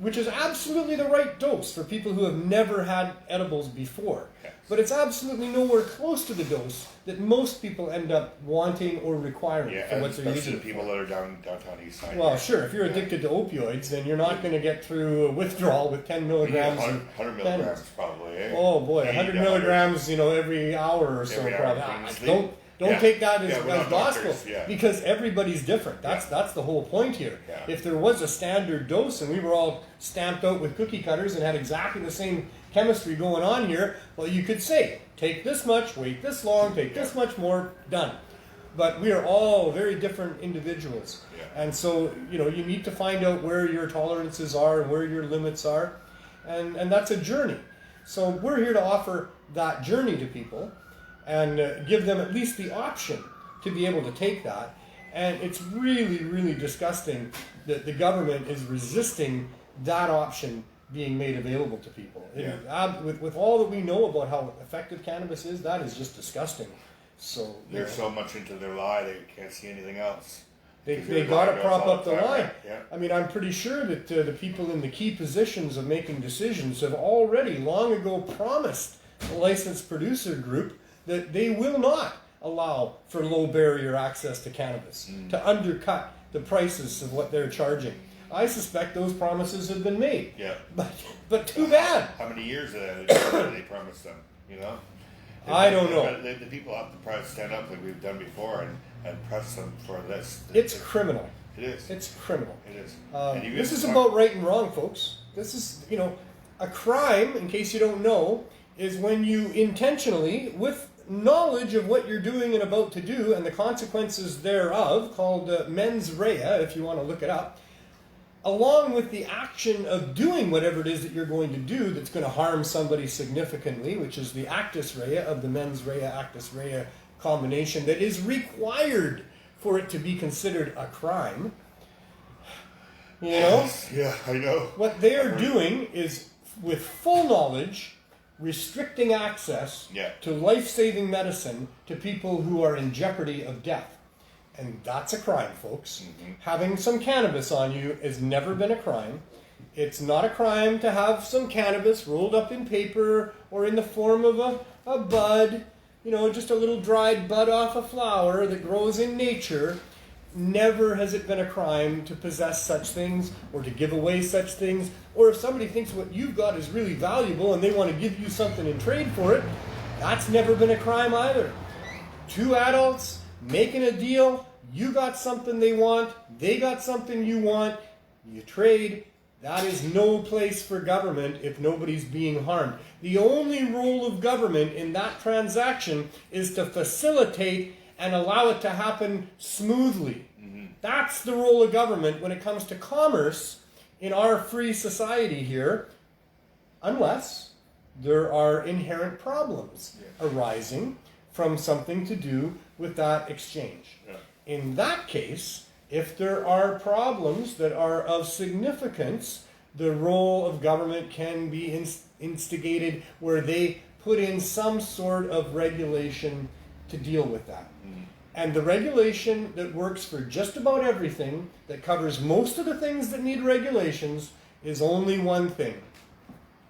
Which is absolutely the right dose for people who have never had edibles before. But it's absolutely nowhere close to the dose that most people end up wanting or requiring for what they're using. Especially the people that are downtown east side. Well, sure, if you're addicted to opioids, then you're not going to get through a withdrawal with 10 milligrams. 100 milligrams probably. Oh boy, 100 milligrams, every hour or so probably. Don't take that as gospel, because everybody's different. That's the whole point here. If there was a standard dose and we were all stamped out with cookie cutters and had exactly the same chemistry going on here, well, you could say, take this much, wait this long, take this much more, done. But we are all very different individuals. And so, you need to find out where your tolerances are and where your limits are. And that's a journey. So we're here to offer that journey to people and give them at least the option to be able to take that. And it's really, really disgusting that the government is resisting that option being made available to people. With all that we know about how effective cannabis is, that is just disgusting. So they're so much into their lie they can't see anything else. They got to prop up the lie. I mean, I'm pretty sure that the people in the key positions of making decisions have already long ago promised a licensed producer group that they will not allow for low barrier access to cannabis, to undercut the prices of what they're charging. I suspect those promises have been made. But too bad. How many years did they promise them, I don't know. The people have to stand up like we've done before and press them for this. It's criminal. It is. It's criminal. It is. This is about right and wrong, folks. This is, a crime, in case you don't know, is when you intentionally, with knowledge of what you're doing and about to do and the consequences thereof, called mens rea, if you want to look it up, along with the action of doing whatever it is that you're going to do that's going to harm somebody significantly, which is the actus rea of the mens rea, actus rea combination that is required for it to be considered a crime, You know? Yeah, I know. What they are doing is, with full knowledge, restricting access Yeah. to life-saving medicine to people who are in jeopardy of death. And that's a crime, folks. Having some cannabis on you has never been a crime. It's not a crime to have some cannabis rolled up in paper or in the form of a bud, you know, just a little dried bud off a flower that grows in nature. Never has it been a crime to possess such things or to give away such things. Or if somebody thinks what you've got is really valuable and they want to give you something in trade for it, that's never been a crime either. Two adults making a deal, you got something they want, they got something you want, you trade. That is no place for government if nobody's being harmed. The only role of government in that transaction is to facilitate and allow it to happen smoothly. That's the role of government when it comes to commerce in our free society here, unless there are inherent problems arising from something to do with that exchange. In that case, if there are problems that are of significance, the role of government can be instigated where they put in some sort of regulation to deal with that. And the regulation that works for just about everything, that covers most of the things that need regulations, is only one thing.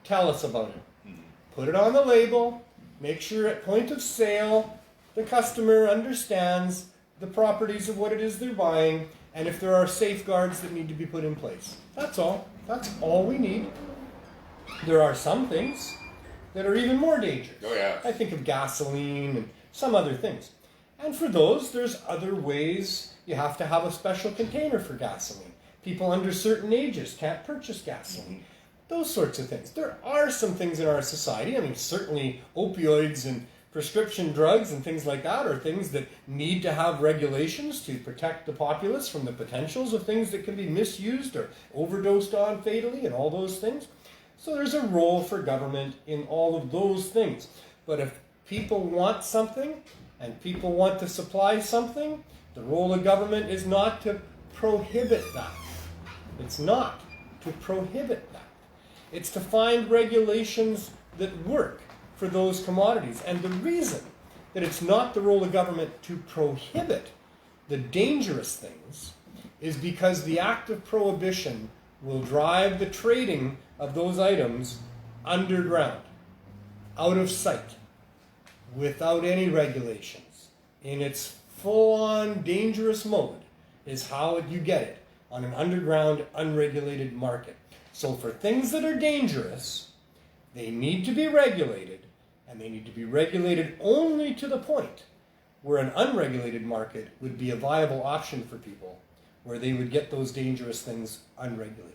Tell us about it. Put it on the label, make sure at point of sale the customer understands the properties of what it is they're buying, and if there are safeguards that need to be put in place. That's all. That's all we need. There are some things that are even more dangerous. Oh, yeah. I think of gasoline and some other things. And for those, there's other ways. You have to have a special container for gasoline. People under certain ages can't purchase gasoline. Those sorts of things. There are some things in our society. I mean, certainly opioids and prescription drugs and things like that are things that need to have regulations to protect the populace from the potentials of things that can be misused or overdosed on fatally and all those things. So there's a role for government in all of those things. But if people want something and people want to supply something, the role of government is not to prohibit that. It's not to prohibit that. It's to find regulations that work for those commodities. And the reason that it's not the role of government to prohibit the dangerous things is because the act of prohibition will drive the trading of those items underground, out of sight, without any regulations. In its full-on dangerous mode is how you get it on an underground, unregulated market. So for things that are dangerous, they need to be regulated, and they need to be regulated only to the point where an unregulated market would be a viable option for people, where they would get those dangerous things unregulated.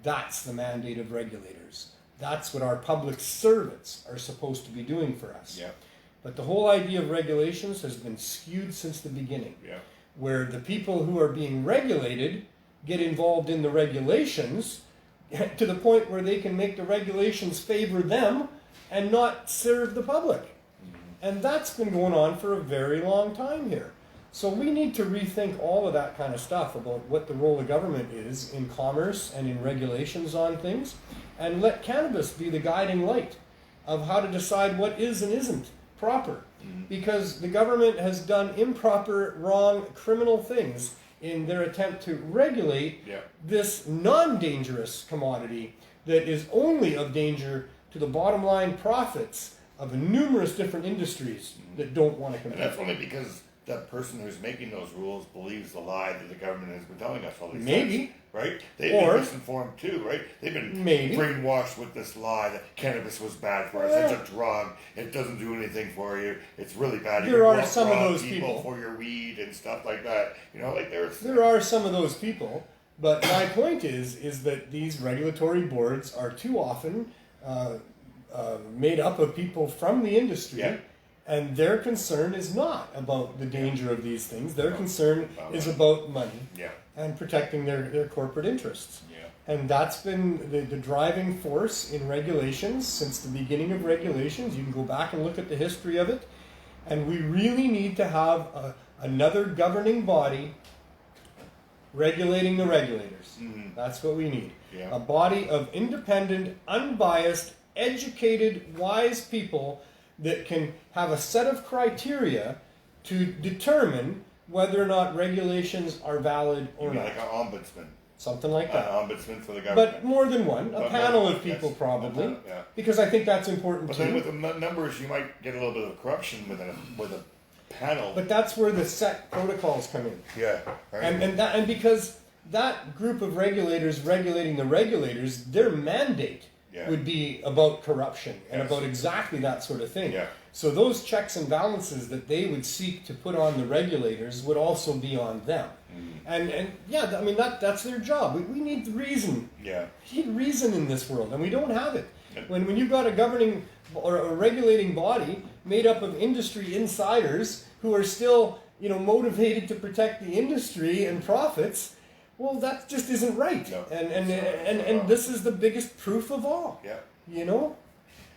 That's the mandate of regulators. That's what our public servants are supposed to be doing for us. Yeah. But the whole idea of regulations has been skewed since the beginning, where the people who are being regulated get involved in the regulations to the point where they can make the regulations favor them and not serve the public. And that's been going on for a very long time here. So we need to rethink all of that kind of stuff about what the role of government is in commerce and in regulations on things, and let cannabis be the guiding light of how to decide what is and isn't proper. Because the government has done improper, wrong, criminal things in their attempt to regulate this non-dangerous commodity that is only of danger to the bottom line profits of numerous different industries that don't want to compete. And that's only because that person who's making those rules believes the lie that the government has been telling us all these Maybe. times, right? They've been misinformed too, right? They've been brainwashed with this lie that cannabis was bad for us. It's a drug. It doesn't do anything for you. It's really bad. There are some of those people for your weed and stuff like that. You know, like there are some of those people. But my point is that these regulatory boards are too often made up of people from the industry. And their concern is not about the danger of these things. Their concern is about money and protecting their corporate interests. And that's been the driving force in regulations since the beginning of regulations. You can go back and look at the history of it. And we really need to have another governing body regulating the regulators. Mhm. That's what we need. Yeah. A body of independent, unbiased, educated, wise people that can have a set of criteria to determine whether or not regulations are valid or You mean not. like an ombudsman. Something like An that. ombudsman for the But government. more than one. A But panel more- of people yes, probably. a panel, yeah. Because I think that's important But too. then with the numbers, you might get a little bit of corruption with a panel. But that's where the set protocols come in. Yeah. Right. And because that group of regulators regulating the regulators, their mandate Yeah. would be about corruption and Yes. about exactly that sort of thing. Yeah. So those checks and balances that they would seek to put on the regulators would also be on them. Mm-hmm. And yeah, I mean that's their job. We need reason. Yeah. We need reason in this world, and we don't have it. Yeah. When you've got a governing or a regulating body made up of industry insiders who are still, motivated to protect the industry and profits, well, that just isn't right. No. And this is the biggest proof of all. Yeah.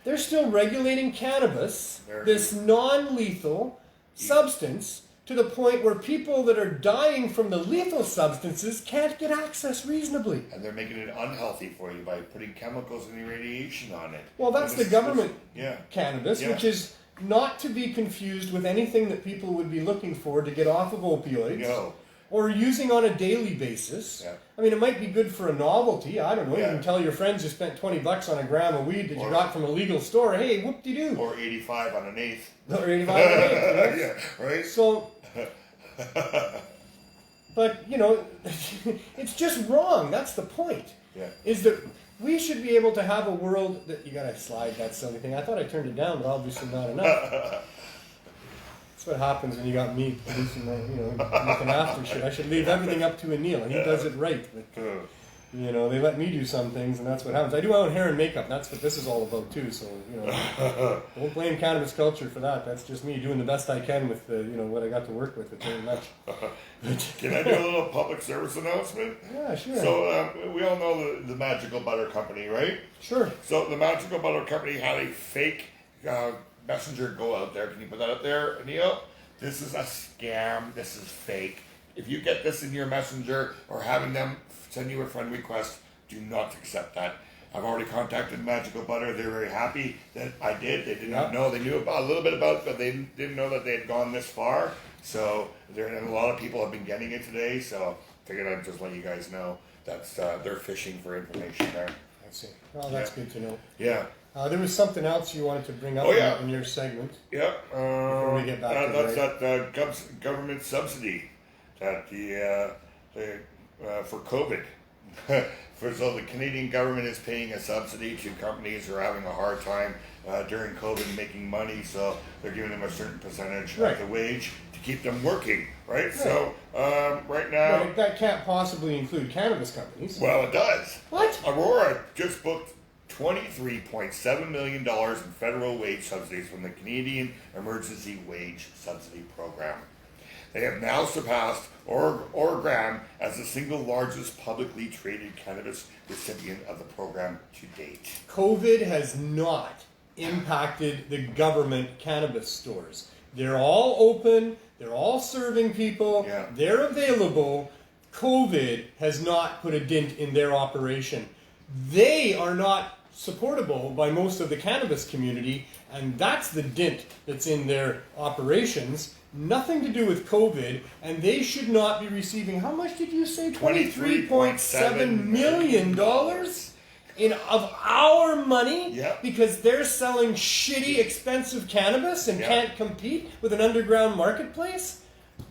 They're still regulating cannabis, They're- this non-lethal substance, to the point where people that are dying from the lethal substances can't get access reasonably. And they're making it unhealthy for you by putting chemicals and radiation on it. Well, that's And the government Yeah. cannabis, Yeah. which is not to be confused with anything that people would be looking for to get off of opioids No. or using on a daily basis. Yeah. I mean, it might be good for a novelty. I don't know. Yeah. You can tell your friends you spent $20 on a gram of weed that you Or- got from a legal store. Hey, whoop-de-doo. Or 85 on an eighth. Or 85 cents, Yeah. Right. So, but it's just wrong. That's the point. Yeah. Is that we should be able to have a world that you gotta slide that silly thing. I thought I turned it down, but obviously not enough. That's what happens when you got me producing my, looking after shit. I should leave everything up to a Neil, and he does it right. But they let me do some things, and that's what happens. I do my own hair and makeup. That's what this is all about too. So don't blame cannabis culture for that. That's just me doing the best I can with what I got to work with. It's very much. Can I do a little public service announcement? Yeah, sure. So we all know the Magical Butter Company, right? Sure. So the Magical Butter Company had a fake messenger go out there. Can you put that up there, Neil? This is a scam. This is fake. If you get this in your messenger or having them send you a friend request, do not accept that. I've already contacted Magical Butter. They're very happy that I did. They did not know. They knew a little bit about it, but they didn't know that they had gone this far. So a lot of people have been getting it today. So figured I'd just let you guys know that's they're fishing for information there. I see. Well, that's good to know. Yeah. There was something else you wanted to bring up in your segment. Yeah. Before we get back to that's that government subsidy that for COVID. So the Canadian government is paying a subsidy to companies who are having a hard time during COVID making money, so they're giving them a certain percentage of the wage to keep them working, right? So right now... But that can't possibly include cannabis companies. Well, it does. What? Aurora just booked $23.7 million in federal wage subsidies from the Canadian Emergency Wage Subsidy Program. They have now surpassed Oregon as the single largest publicly traded cannabis recipient of the program to date. COVID has not impacted the government cannabis stores. They're all open, they're all serving people, they're available. COVID has not put a dent in their operation. They are not supportable by most of the cannabis community, and that's the dent that's in their operations. Nothing to do with COVID, and they should not be receiving, how much did you say? $23.7 million of our money? Because they're selling shitty, expensive cannabis and can't compete with an underground marketplace?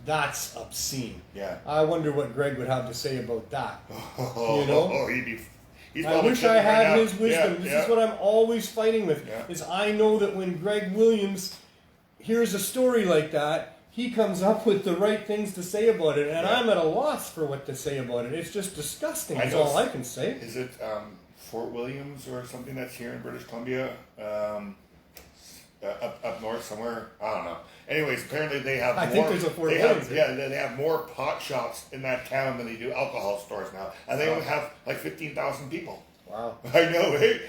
That's obscene. I wonder what Greg would have to say about that. I wish I had his wisdom. This is what I'm always fighting with. Is I know that when Greg Williams hears a story like that, he comes up with the right things to say about it, and I'm at a loss for what to say about it. It's just disgusting. That's all I can say. Is it Fort Williams or something that's here in British Columbia? Up north somewhere? I don't know. Anyways, apparently they have I think there's a Fort Williams. They have more pot shops in that town than they do alcohol stores now. And they only have like 15,000 people. Wow. I know, eh?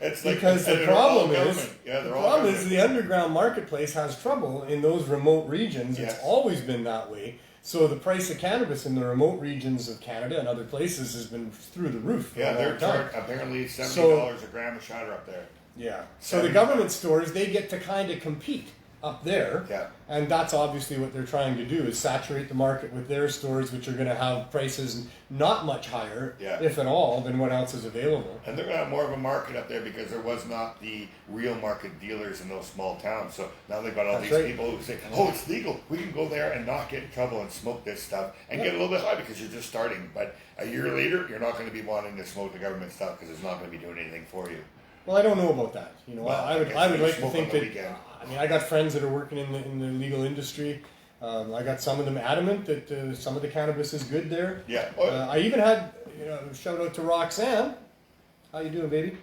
It's like, because the problem is the the underground marketplace has trouble in those remote regions. It's always been that way. So the price of cannabis in the remote regions of Canada and other places has been through the roof. For Yeah, a they're long time. charged apparently $70 a gram of shatter up there. Yeah. So the government stores, they get to kind of compete up there. Yeah. And that's obviously what they're trying to do, is saturate the market with their stores, which are going to have prices not much higher, Yeah. if at all, than what else is available. And they're going to have more of a market up there because there was not the real market dealers in those small towns. So now they've got all That's these right. people who say, oh, it's legal. We can go there and not get in trouble and smoke this stuff and get a little bit high because you're just starting. But a year later, you're not going to be wanting to smoke the government stuff because it's not going to be doing anything for you. Well, I don't know about that. You know, Well, I would I guess you like to smoke think on the that. weekend. I mean, I got friends that are working in the legal industry. I got some of them adamant that some of the cannabis is good there. Yeah. Oh, I even had, shout out to Roxanne. How you doing, baby?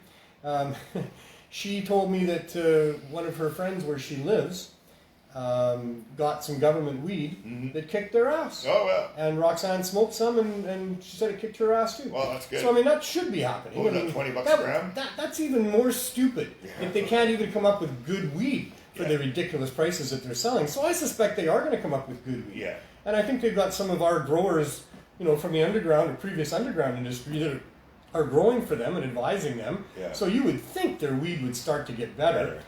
She told me that one of her friends where she lives got some government weed that kicked their ass. oh, well. And Roxanne smoked some, and she said it kicked her ass too. Well, that's good. So I mean, that should be happening. What was I that, mean, $20 that- a gram? That's even more stupid if they can't even come up with good weed for Yeah. the ridiculous prices that they're selling. So I suspect they are going to come up with good weed. Yeah. And I think they've got some of our growers, from the underground or previous underground industry that are growing for them and advising them. Yeah. So you would think their weed would start to get better.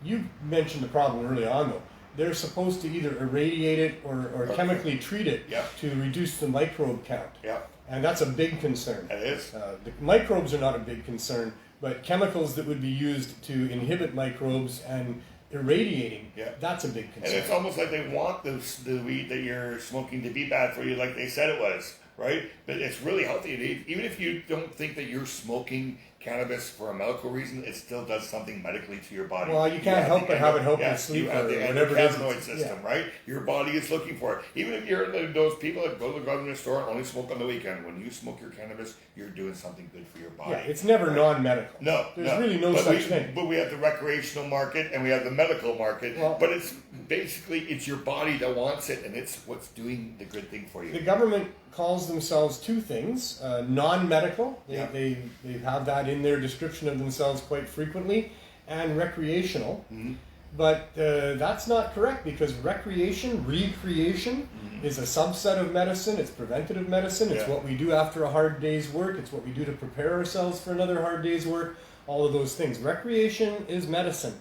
You mentioned the problem early on, though. They're supposed to either irradiate it or chemically treat it Yeah. to reduce the microbe count. Yeah. And that's a big concern. It is. The microbes are not a big concern, but chemicals that would be used to inhibit microbes and irradiating, Yeah. that's a big And concern. it's almost like they want the weed that you're smoking to be bad for you, like they said it was, right? But it's really healthy. Even if you don't think that you're smoking cannabis for a medical reason, it still does something medically to your body. Well, you can't help but have it help you you sleep have or the whatever it is. endocannabinoid system, right? Your body is looking for it. Even if you're those people that go to the government store and only smoke on the weekend, when you smoke your cannabis, you're doing something good for your body. Yeah, it's never non-medical. No, There's really no but such thing. But we have the recreational market and we have the medical market. Well- but it's basically it's your body that wants it, and it's what's doing the good thing for you. The government calls themselves two things: non-medical. Yeah. They have that in their description of themselves quite frequently, and recreational. Mm-hmm. But that's not correct, because recreation is a subset of medicine. It's preventative medicine. It's Yeah. what we do after a hard day's work. It's what we do to prepare ourselves for another hard day's work. All of those things. Recreation is medicine.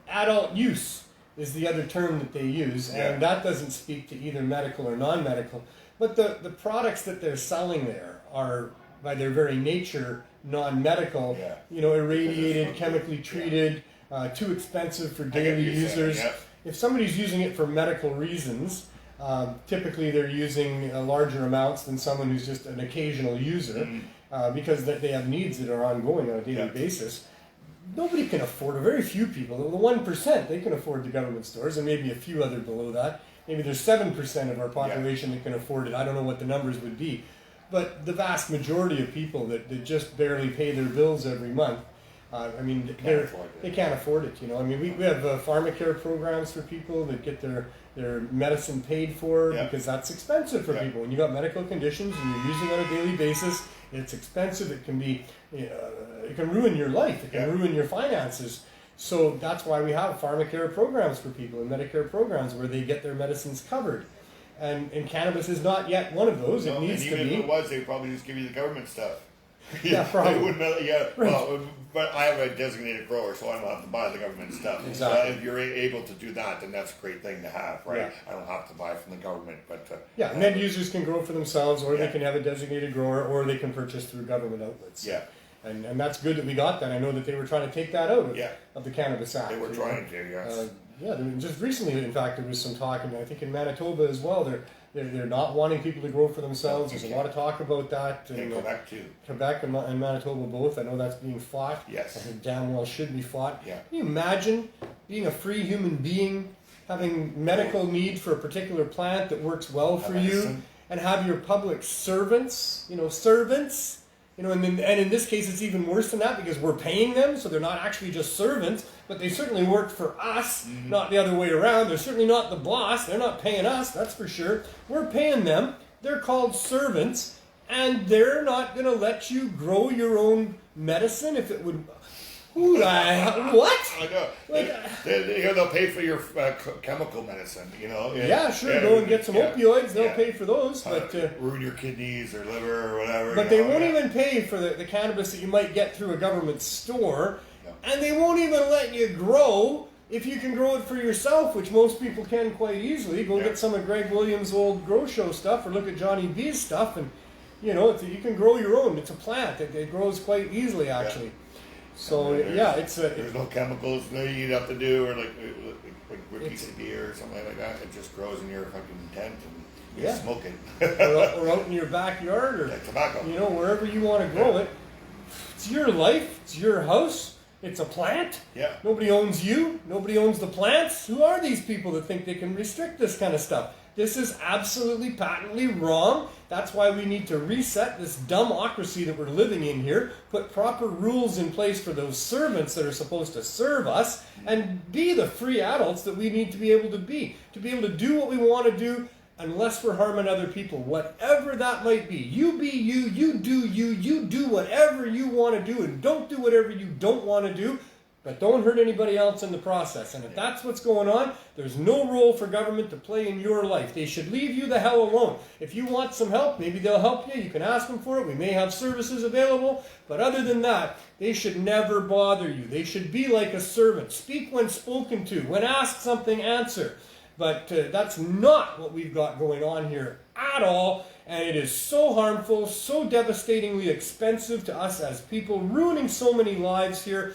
Adult use is the other term that they use, Yeah. and that doesn't speak to either medical or non-medical. But the products that they're selling there are, by their very nature, non-medical, Yeah. irradiated, Because it's chemically yeah. treated, too expensive for get daily what you're saying, users. yeah. If somebody's using it for medical reasons, typically they're using larger amounts than someone who's just an occasional user, because they have needs that are ongoing on a daily Yeah. basis. Nobody can afford, or very few people, the 1%, they can afford the government stores, and maybe a few other below that. Maybe there's 7% of our population that can afford it. I don't know what the numbers would be. But the vast majority of people that just barely pay their bills every month, they can't afford it. We have pharmacare programs for people that get their medicine paid for, Yeah. because that's expensive for Yeah. people. When you got medical conditions and you're using it on a daily basis, it's expensive. It can be, it can ruin your life. It can Yeah. ruin your finances. So that's why we have pharmacare programs for people and Medicare programs where they get their medicines covered. And cannabis is not yet one of those. No, It needs and to even be. if it was, they'd probably just give you the government stuff. Yeah, probably. They wouldn't, yeah. Right. Well, but I have a designated grower, so I don't have to buy the government stuff. Exactly. So if you're able to do that, then that's a great thing to have, right? Yeah. I don't have to buy from the government, but Yeah, and then users can grow for themselves, or Yeah. they can have a designated grower, or they can purchase through government outlets. yeah, And that's good that we got that. I know that they were trying to take that out Yeah. of the Cannabis Act. they were trying to, yes. Just recently, in fact, there was some talk, and I think in Manitoba as well, they're not wanting people to grow for themselves. There's a lot of talk about that. In And, Quebec too. Quebec and Manitoba both. I know that's being fought. Yes. I think damn well should be fought. Yeah. Can you imagine being a free human being, having medical need for a particular plant that works well for you, medicine. and have your public servants, and in this case it's even worse than that, because we're paying them, so they're not actually just servants, but they certainly work for us, not the other way around. They're certainly not the boss. They're not paying us, that's for sure. We're paying them. They're called servants, and they're not going to let you grow your own medicine if it would. Who the hell? What? I know. Like, They'll pay for your chemical medicine, you know. yeah, sure. Go and get some opioids. They'll pay for those, but ruin your kidneys or liver or whatever. But they won't even pay for the cannabis that you might get through a government store, and they won't even let you grow if you can grow it for yourself, which most people can quite easily. Go get some of Greg Williams' old grow show stuff, or look at Johnny B's stuff, and you know you can grow your own. It's a plant. It grows quite easily, actually. So there's no chemicals that you'd have to do, or like PCB or something like that. It just grows in your fucking tent and you smoke it, or out in your backyard, or tobacco. You know, wherever you want to grow it. It's your life. It's your house. It's a plant. Yeah. Nobody owns you. Nobody owns the plants. Who are these people that think they can restrict this kind of stuff? This is absolutely patently wrong. That's why we need to reset this dumbocracy that we're living in here, put proper rules in place for those servants that are supposed to serve us, and be the free adults that we need to be able to be able to do what we want to do, unless we're harming other people, whatever that might be. You be you, you do whatever you want to do, and don't do whatever you don't want to do, but don't hurt anybody else in the process. And if that's what's going on, there's no role for government to play in your life. They should leave you the hell alone. If you want some help, maybe they'll help you. You can ask them for it. We may have services available. But other than that, they should never bother you. They should be like a servant. Speak when spoken to. When asked something, answer. But that's not what we've got going on here at all. And it is so harmful, so devastatingly expensive to us as people, ruining so many lives here.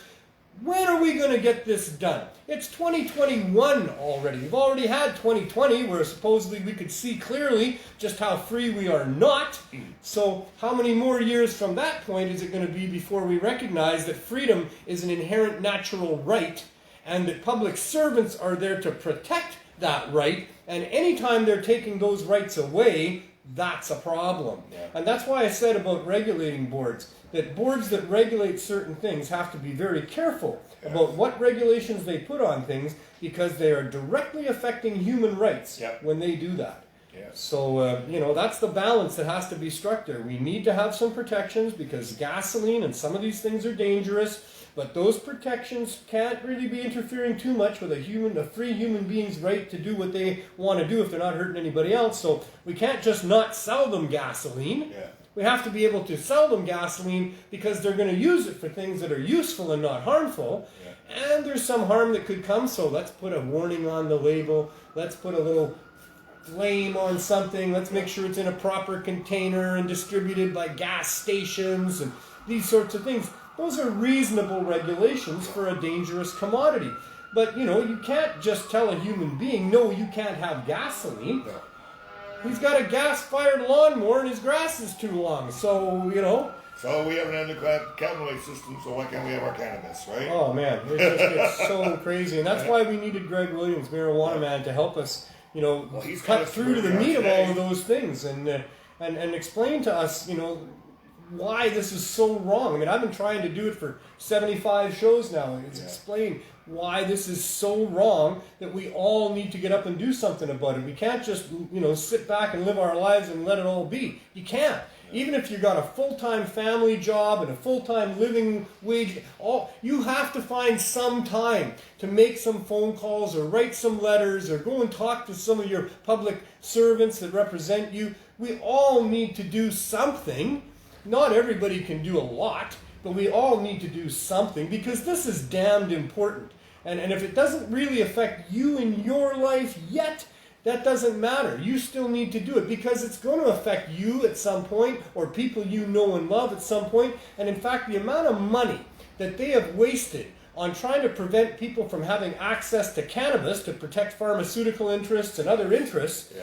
When are we going to get this done? It's 2021 already. We've already had 2020 where supposedly we could see clearly just how free we are not. So how many more years from that point is it going to be before we recognize that freedom is an inherent natural right and that public servants are there to protect that right, and anytime they're taking those rights away, that's a problem. And that's why I said about regulating boards, that boards that regulate certain things have to be very careful about what regulations they put on things, because they are directly affecting human rights when they do that. So, that's the balance that has to be struck there. We need to have some protections because gasoline and some of these things are dangerous, but those protections can't really be interfering too much with a free human being's right to do what they want to do if they're not hurting anybody else. So we can't just not sell them gasoline. We have to be able to sell them gasoline because they're going to use it for things that are useful and not harmful. And there's some harm that could come, so let's put a warning on the label. Let's put a little flame on something. Let's make sure it's in a proper container and distributed by gas stations and these sorts of things. Those are reasonable regulations for a dangerous commodity. But, you can't just tell a human being, no, you can't have gasoline. He's got a gas-fired lawnmower and his grass is too long. So, So we have an end-of-cannabis system, so why can't we have our cannabis, right? Oh, man. It just gets so crazy. And that's why we needed Greg Williams, Marijuana Man, to help us, cut through to the meat of all of those things and explain to us, why this is so wrong. I mean, I've been trying to do it for 75 shows now. It's explain why this is so wrong, that we all need to get up and do something about it. We can't just, sit back and live our lives and let it all be. You can't. Even if you've got a full-time family job and a full-time living wage, you have to find some time to make some phone calls or write some letters or go and talk to some of your public servants that represent you. We all need to do something. Not everybody can do a lot, but we all need to do something because this is damned important. And if it doesn't really affect you in your life yet, that doesn't matter. You still need to do it because it's going to affect you at some point or people you know and love at some point. And in fact, the amount of money that they have wasted on trying to prevent people from having access to cannabis to protect pharmaceutical interests and other interests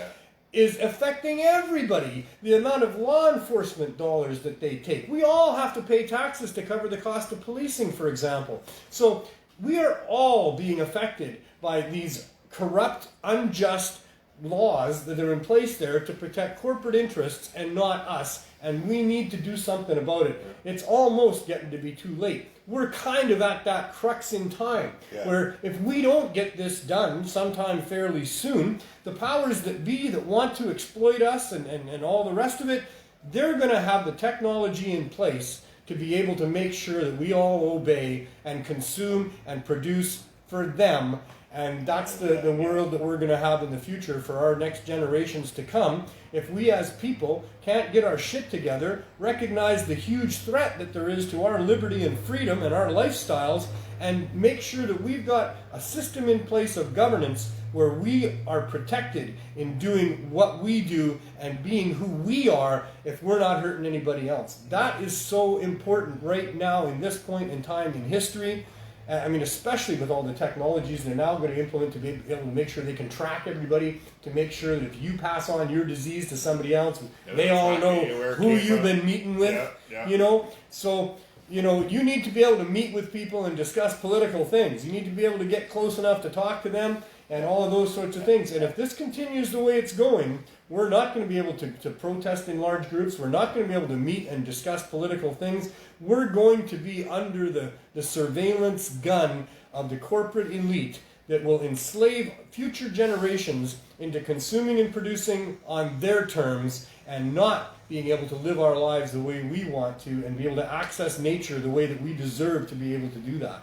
is affecting everybody. The amount of law enforcement dollars that they take. We all have to pay taxes to cover the cost of policing, for example. So we are all being affected by these corrupt, unjust laws that are in place there to protect corporate interests and not us. And we need to do something about it. It's almost getting to be too late. We're kind of at that crux in time where if we don't get this done sometime fairly soon, the powers that be that want to exploit us and all the rest of it, they're going to have the technology in place to be able to make sure that we all obey and consume and produce for them. And that's the world that we're going to have in the future for our next generations to come. If we as people can't get our shit together, recognize the huge threat that there is to our liberty and freedom and our lifestyles, and make sure that we've got a system in place of governance where we are protected in doing what we do and being who we are if we're not hurting anybody else. That is so important right now in this point in time in history. I mean, especially with all the technologies they're now going to implement to be able to make sure they can track everybody, to make sure that if you pass on your disease to somebody else, they all know who you've been meeting with, you know? So, you know, you need to be able to meet with people and discuss political things. You need to be able to get close enough to talk to them and all of those sorts of things. And if this continues the way it's going, we're not going to be able to protest in large groups. We're not going to be able to meet and discuss political things. We're going to be under the surveillance gun of the corporate elite that will enslave future generations into consuming and producing on their terms and not being able to live our lives the way we want to and be able to access nature the way that we deserve to be able to do that.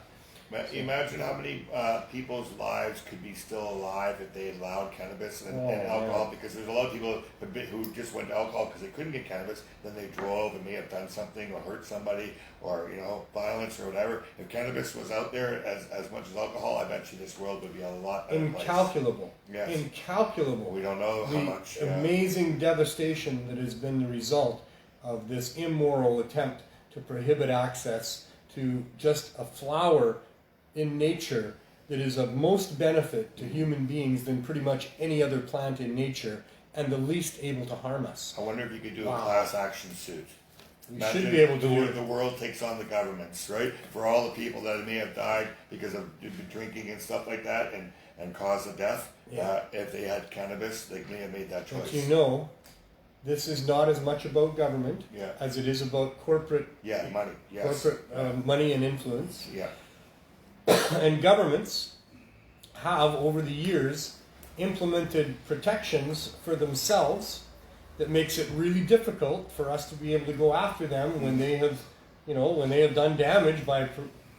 Imagine how many people's lives could be still alive if they allowed cannabis and alcohol, because there's a lot of people who just went to alcohol because they couldn't get cannabis, then they drove and may have done something or hurt somebody or, you know, violence or whatever. If cannabis was out there as much as alcohol, I bet you this world would be a lot better incalculable. Yes. Incalculable. We don't know how much. Amazing devastation that has been the result of this immoral attempt to prohibit access to just a flower in nature that is of most benefit to human beings than pretty much any other plant in nature, and the least able to harm us. I wonder if you could do a class action suit. We should be able to do it. The world takes on the governments, right? For all the people that may have died because of drinking and stuff like that and caused a death, if they had cannabis, they may have made that choice. But you know, this is not as much about government as it is about corporate money. Yes. Corporate money and influence. Yeah. And governments have, over the years, implemented protections for themselves that makes it really difficult for us to be able to go after them when they have, you know, when they have done damage by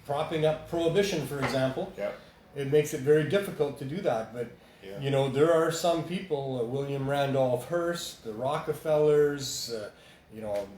propping up prohibition, for example. Yeah. It makes it very difficult to do that. But, you know, there are some people, William Randolph Hearst, the Rockefellers, you know,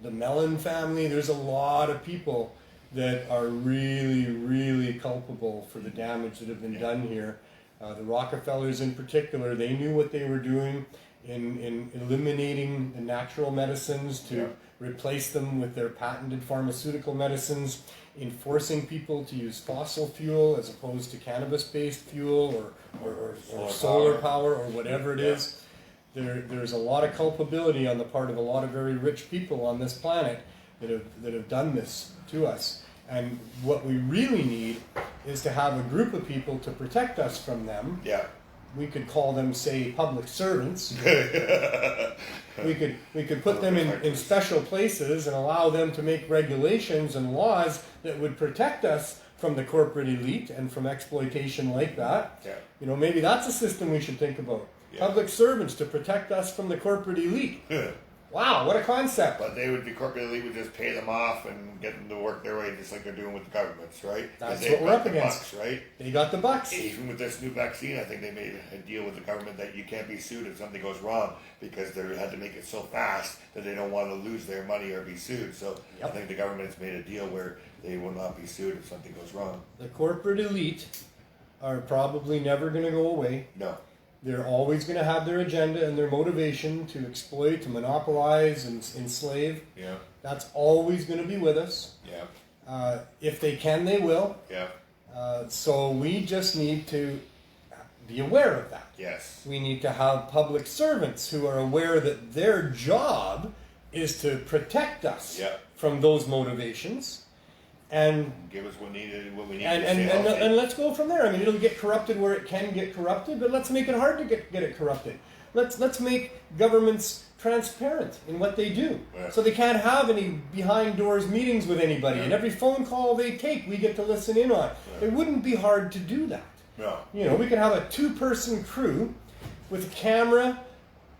the Mellon family, there's a lot of people that are really, really culpable for the damage that have been done here. The Rockefellers in particular, they knew what they were doing in eliminating the natural medicines to replace them with their patented pharmaceutical medicines, in forcing people to use fossil fuel as opposed to cannabis-based fuel or solar power or whatever it is. There's a lot of culpability on the part of a lot of very rich people on this planet that have done this to us. And what we really need is to have a group of people to protect us from them. Yeah. We could call them, say, public servants. we could put them in special places and allow them to make regulations and laws that would protect us from the corporate elite and from exploitation like that. Yeah. You know, maybe that's a system we should think about. Yeah. Public servants to protect us from the corporate elite. Wow, what a concept. But the corporate elite would just pay them off and get them to work their way just like they're doing with the governments, right? That's what we're up against. Bucks, right? They got the bucks. Even with this new vaccine, I think they made a deal with the government that you can't be sued if something goes wrong because they had to make it so fast that they don't want to lose their money or be sued. So I think the government's made a deal where they will not be sued if something goes wrong. The corporate elite are probably never going to go away. No. They're always going to have their agenda and their motivation to exploit, to monopolize, and enslave. Yeah. That's always going to be with us. Yeah. If they can, they will. Yeah. So we just need to be aware of that. Yes. We need to have public servants who are aware that their job is to protect us from those motivations. And give us what we need and let's go from there. I mean, it'll get corrupted where it can get corrupted, but let's make it hard to get it corrupted. Let's make governments transparent in what they do, so they can't have any behind doors meetings with anybody, and every phone call they take, we get to listen in on. It wouldn't be hard to do that. No. You know, we could have a 2-person crew with a camera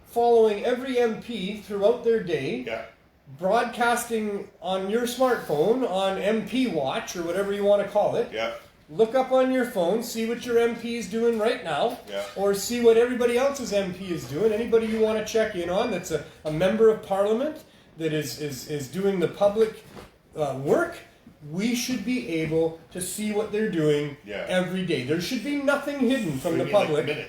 following every MP throughout their day. Yeah. broadcasting on your smartphone, on MP Watch, or whatever you want to call it. Yeah. Look up on your phone, see what your MP is doing right now, Yeah. or see what everybody else's MP is doing. Anybody you want to check in on that's a member of Parliament that is doing the public work, we should be able to see what they're doing every day. There should be nothing hidden from the public. Like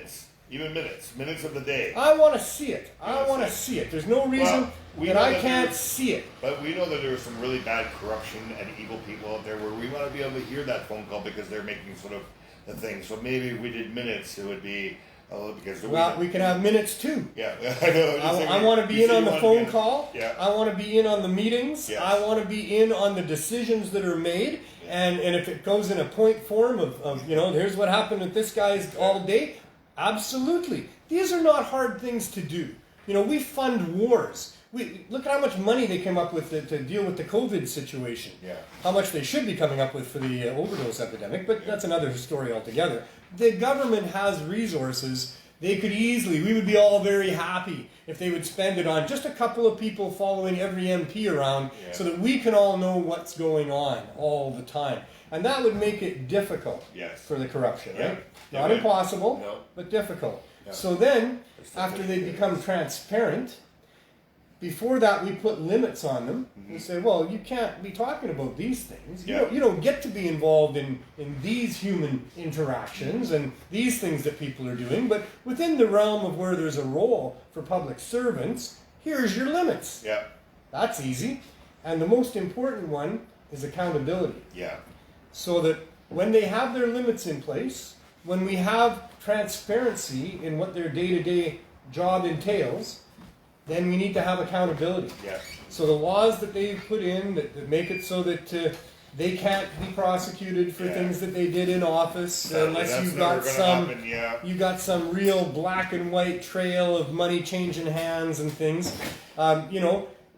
minutes of the day. I want to see it. I want to see it. There's no reason that I can't see it. But we know that there's some really bad corruption and evil people out there where we want to be able to hear that phone call because they're making sort of the thing. So maybe if we did minutes, it would be a little because we can have minutes too. Yeah, I know. I want to be in on the phone call. Yeah. I want to be in on the meetings. Yes. I want to be in on the decisions that are made. And if it goes in a point form of here's what happened with this guy's all day, absolutely. These are not hard things to do. We fund wars. We look at how much money they came up with to deal with the COVID situation. Yeah. How much they should be coming up with for the overdose epidemic, but that's another story altogether. The government has resources. We would be all very happy if they would spend it on just a couple of people following every MP around so that we can all know what's going on all the time. And that would make it difficult for the corruption, right? Not impossible, but difficult. Yeah. So then, after they become transparent, before that we put limits on them. We say, well, you can't be talking about these things. You don't get to be involved in these human interactions and these things that people are doing, but within the realm of where there's a role for public servants, here's your limits. Yeah. That's easy. And the most important one is accountability. Yeah. So that when they have their limits in place, when we have transparency in what their day-to-day job entails, then we need to have accountability. Yeah. So the laws that they put in that make it so that they can't be prosecuted for things that they did in office unless you've got some real black and white trail of money changing hands and things.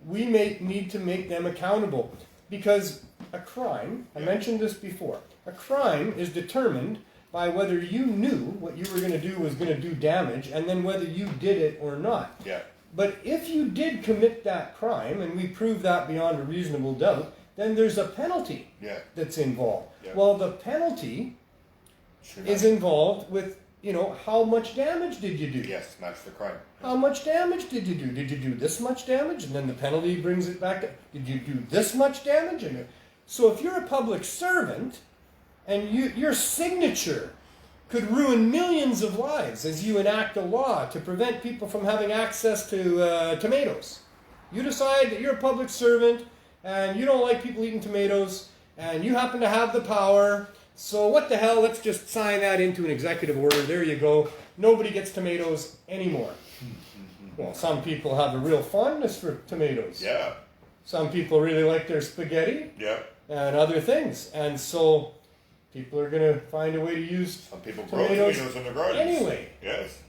We need to make them accountable because a crime, I mentioned this before, a crime is determined by whether you knew what you were going to do was going to do damage and then whether you did it or not. Yeah. But if you did commit that crime, and we prove that beyond a reasonable doubt, then there's a penalty that's involved. Yeah. Well, the penalty is involved with, how much damage did you do? Yes, that's the crime. How much damage did you do? Did you do this much damage? And then the penalty brings it back to, did you do this much damage? And so if you're a public servant, and your signature could ruin millions of lives as you enact a law to prevent people from having access to tomatoes. You decide that you're a public servant and you don't like people eating tomatoes and you happen to have the power, so what the hell, let's just sign that into an executive order. There you go. Nobody gets tomatoes anymore. Well, some people have a real fondness for tomatoes. Yeah. Some people really like their spaghetti. Yeah. And other things. And so people are going to find a way to use some people grow tomatoes in their gardens. Anyway. Yes.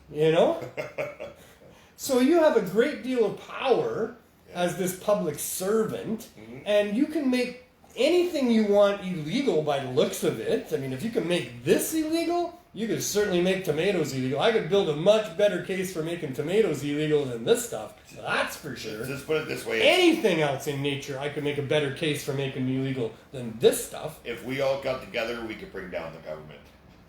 So you have a great deal of power as this public servant, and you can make anything you want illegal by the looks of it. I mean, if you can make this illegal, you could certainly make tomatoes illegal. I could build a much better case for making tomatoes illegal than this stuff. That's for sure. Just put it this way. Anything else in nature, I could make a better case for making illegal than this stuff. If we all got together, we could bring down the government.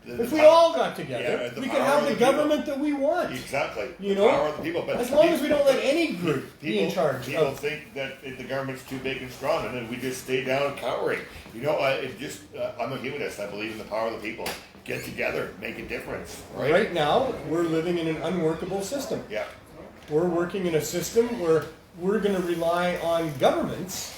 If we all got together, we could have the government that we want. Exactly. The power of the people. But as long as we don't let any group be in charge. People think that the government's too big and strong, and then we just stay down cowering. I'm a humanist. I believe in the power of the people. Get together, make a difference. Right now, we're living in an unworkable system. Yeah. We're working in a system where we're going to rely on governments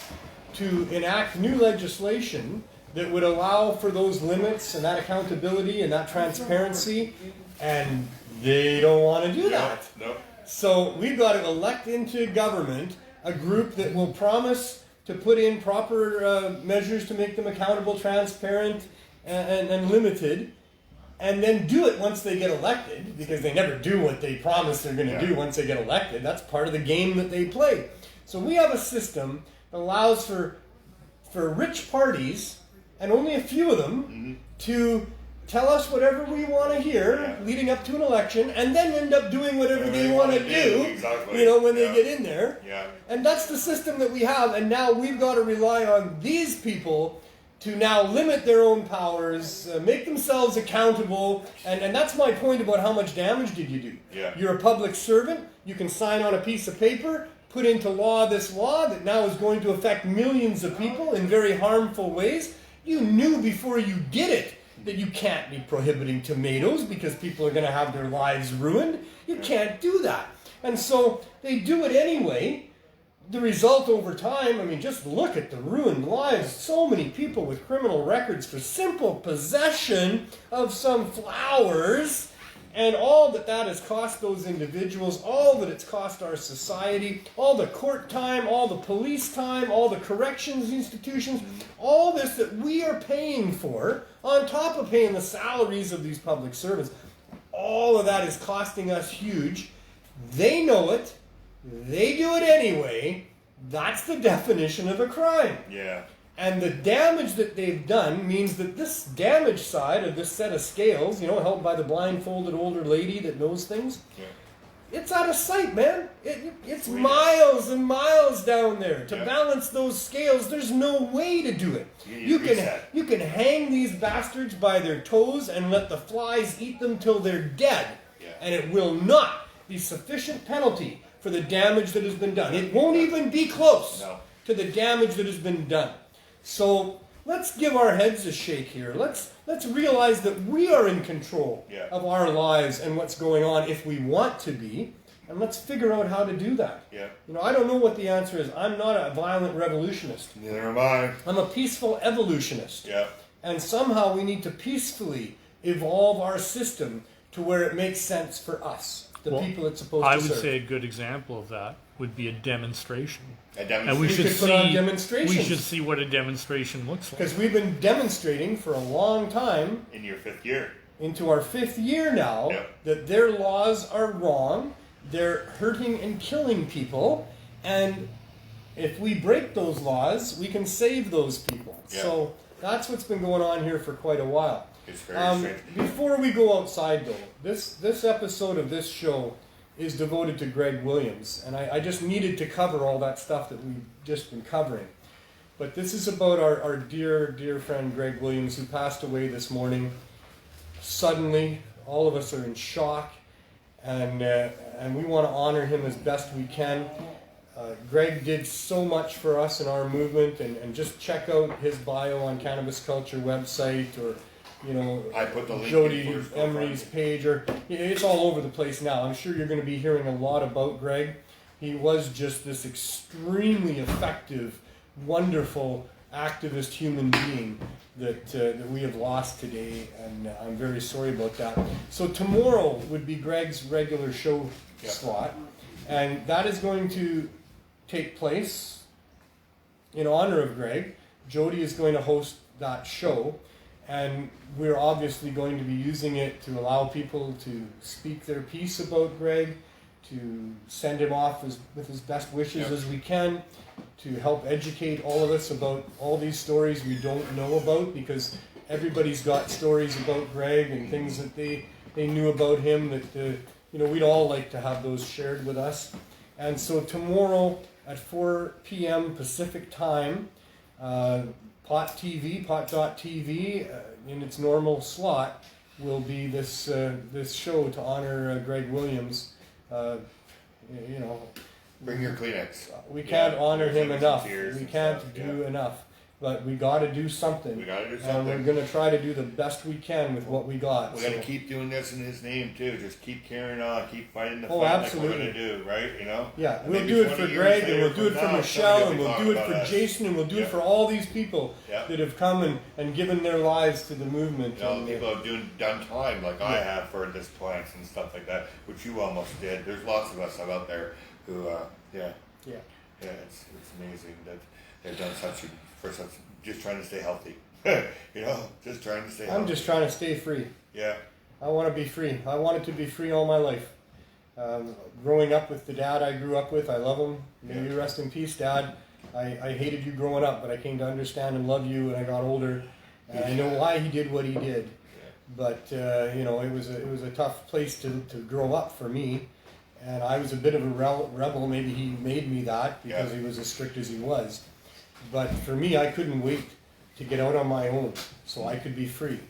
to enact new legislation that would allow for those limits and that accountability and that transparency, and they don't want to do that. No. So we've got to elect into government a group that will promise to put in proper measures to make them accountable, transparent, and limited, and then do it once they get elected, because they never do what they promise they're going to do once they get elected. That's part of the game that they play. So we have a system that allows for rich parties, and only a few of them, to tell us whatever we want to hear leading up to an election, and then end up doing whatever they want to do, exactly. you know, when they get in there. Yeah. And that's the system that we have, and now we've got to rely on these people to now limit their own powers, make themselves accountable, and that's my point about how much damage did you do. Yeah. You're a public servant, you can sign on a piece of paper, put into law this law that now is going to affect millions of people in very harmful ways. You knew before you did it that you can't be prohibiting tomatoes because people are going to have their lives ruined. You can't do that. And so they do it anyway. The result over time, I mean, just look at the ruined lives. So many people with criminal records for simple possession of some flowers, and all that has cost those individuals, all that it's cost our society, all the court time, all the police time, all the corrections institutions, all this that we are paying for, on top of paying the salaries of these public servants. All of that is costing us huge. They know it. They do it anyway. That's the definition of a crime. Yeah. And the damage that they've done means that this damage side of this set of scales, you know, held by the blindfolded older lady that knows things, it's out of sight, man. It's miles and miles down there. To balance those scales, there's no way to do it. You can hang these bastards by their toes and let the flies eat them till they're dead. And it will not be sufficient penalty for the damage that has been done. It won't even be close to the damage that has been done. So let's give our heads a shake here. Let's realize that we are in control of our lives and what's going on if we want to be, and let's figure out how to do that. Yeah. You know, I don't know what the answer is. I'm not a violent revolutionist. Neither am I. I'm a peaceful evolutionist. Yeah. And somehow we need to peacefully evolve our system to where it makes sense for us, the people it's supposed to serve. I would say a good example of that would be a demonstration. And we should put on demonstrations. We should see what a demonstration looks like. Because we've been demonstrating for a long time. In your 5th year. Into our 5th year now, that their laws are wrong. They're hurting and killing people. And if we break those laws, we can save those people. Yeah. So that's what's been going on here for quite a while. It's very strange. Before we go outside, though, this episode of this show is devoted to Greg Williams, and I just needed to cover all that stuff that we've just been covering. But this is about our dear, dear friend Greg Williams, who passed away this morning. Suddenly, all of us are in shock, and we want to honor him as best we can. Greg did so much for us in our movement, and just check out his bio on Cannabis Culture website, or you know, I put the link Jody Emery's page, or it's all over the place now. I'm sure you're going to be hearing a lot about Greg. He was just this extremely effective, wonderful, activist human being that we have lost today, and I'm very sorry about that. So tomorrow would be Greg's regular show slot, and that is going to take place in honor of Greg. Jody is going to host that show. And we're obviously going to be using it to allow people to speak their piece about Greg, to send him off with his best wishes as we can, to help educate all of us about all these stories we don't know about, because everybody's got stories about Greg and things that they knew about him that you know, we'd all like to have those shared with us. And so tomorrow at 4 p.m. Pacific time, pot.tv in its normal slot will be this show to honor Greg Williams. You know, bring your Kleenex. We can't honor him enough. We can't stuff. do enough. But we got to do something. And we're going to try to do the best we can with what we got. We're going to keep doing this in his name too. Just keep carrying on, keep fighting the fight absolutely. like we're going to do, right? You know. Yeah, And we'll do it for Greg, and we'll do it for Michelle, and we'll do it for us. Jason, and we'll do it for all these people that have come and given their lives to the movement. You know, people have done time like I have for this plants and stuff like that, which you almost did. There's lots of us out there who, it's amazing that they've done such just trying to stay healthy. You know, just trying to stay healthy. I'm just trying to stay free. Yeah. I want to be free. I wanted to be free all my life. Growing up with the dad I grew up with, I love him. May you rest in peace, Dad. I hated you growing up, but I came to understand and love you when I got older. And I know why he did what he did. But you know, it was a tough place to grow up for me, and I was a bit of a rebel. Maybe he made me that because he was as strict as he was. But for me, I couldn't wait to get out on my own so I could be free.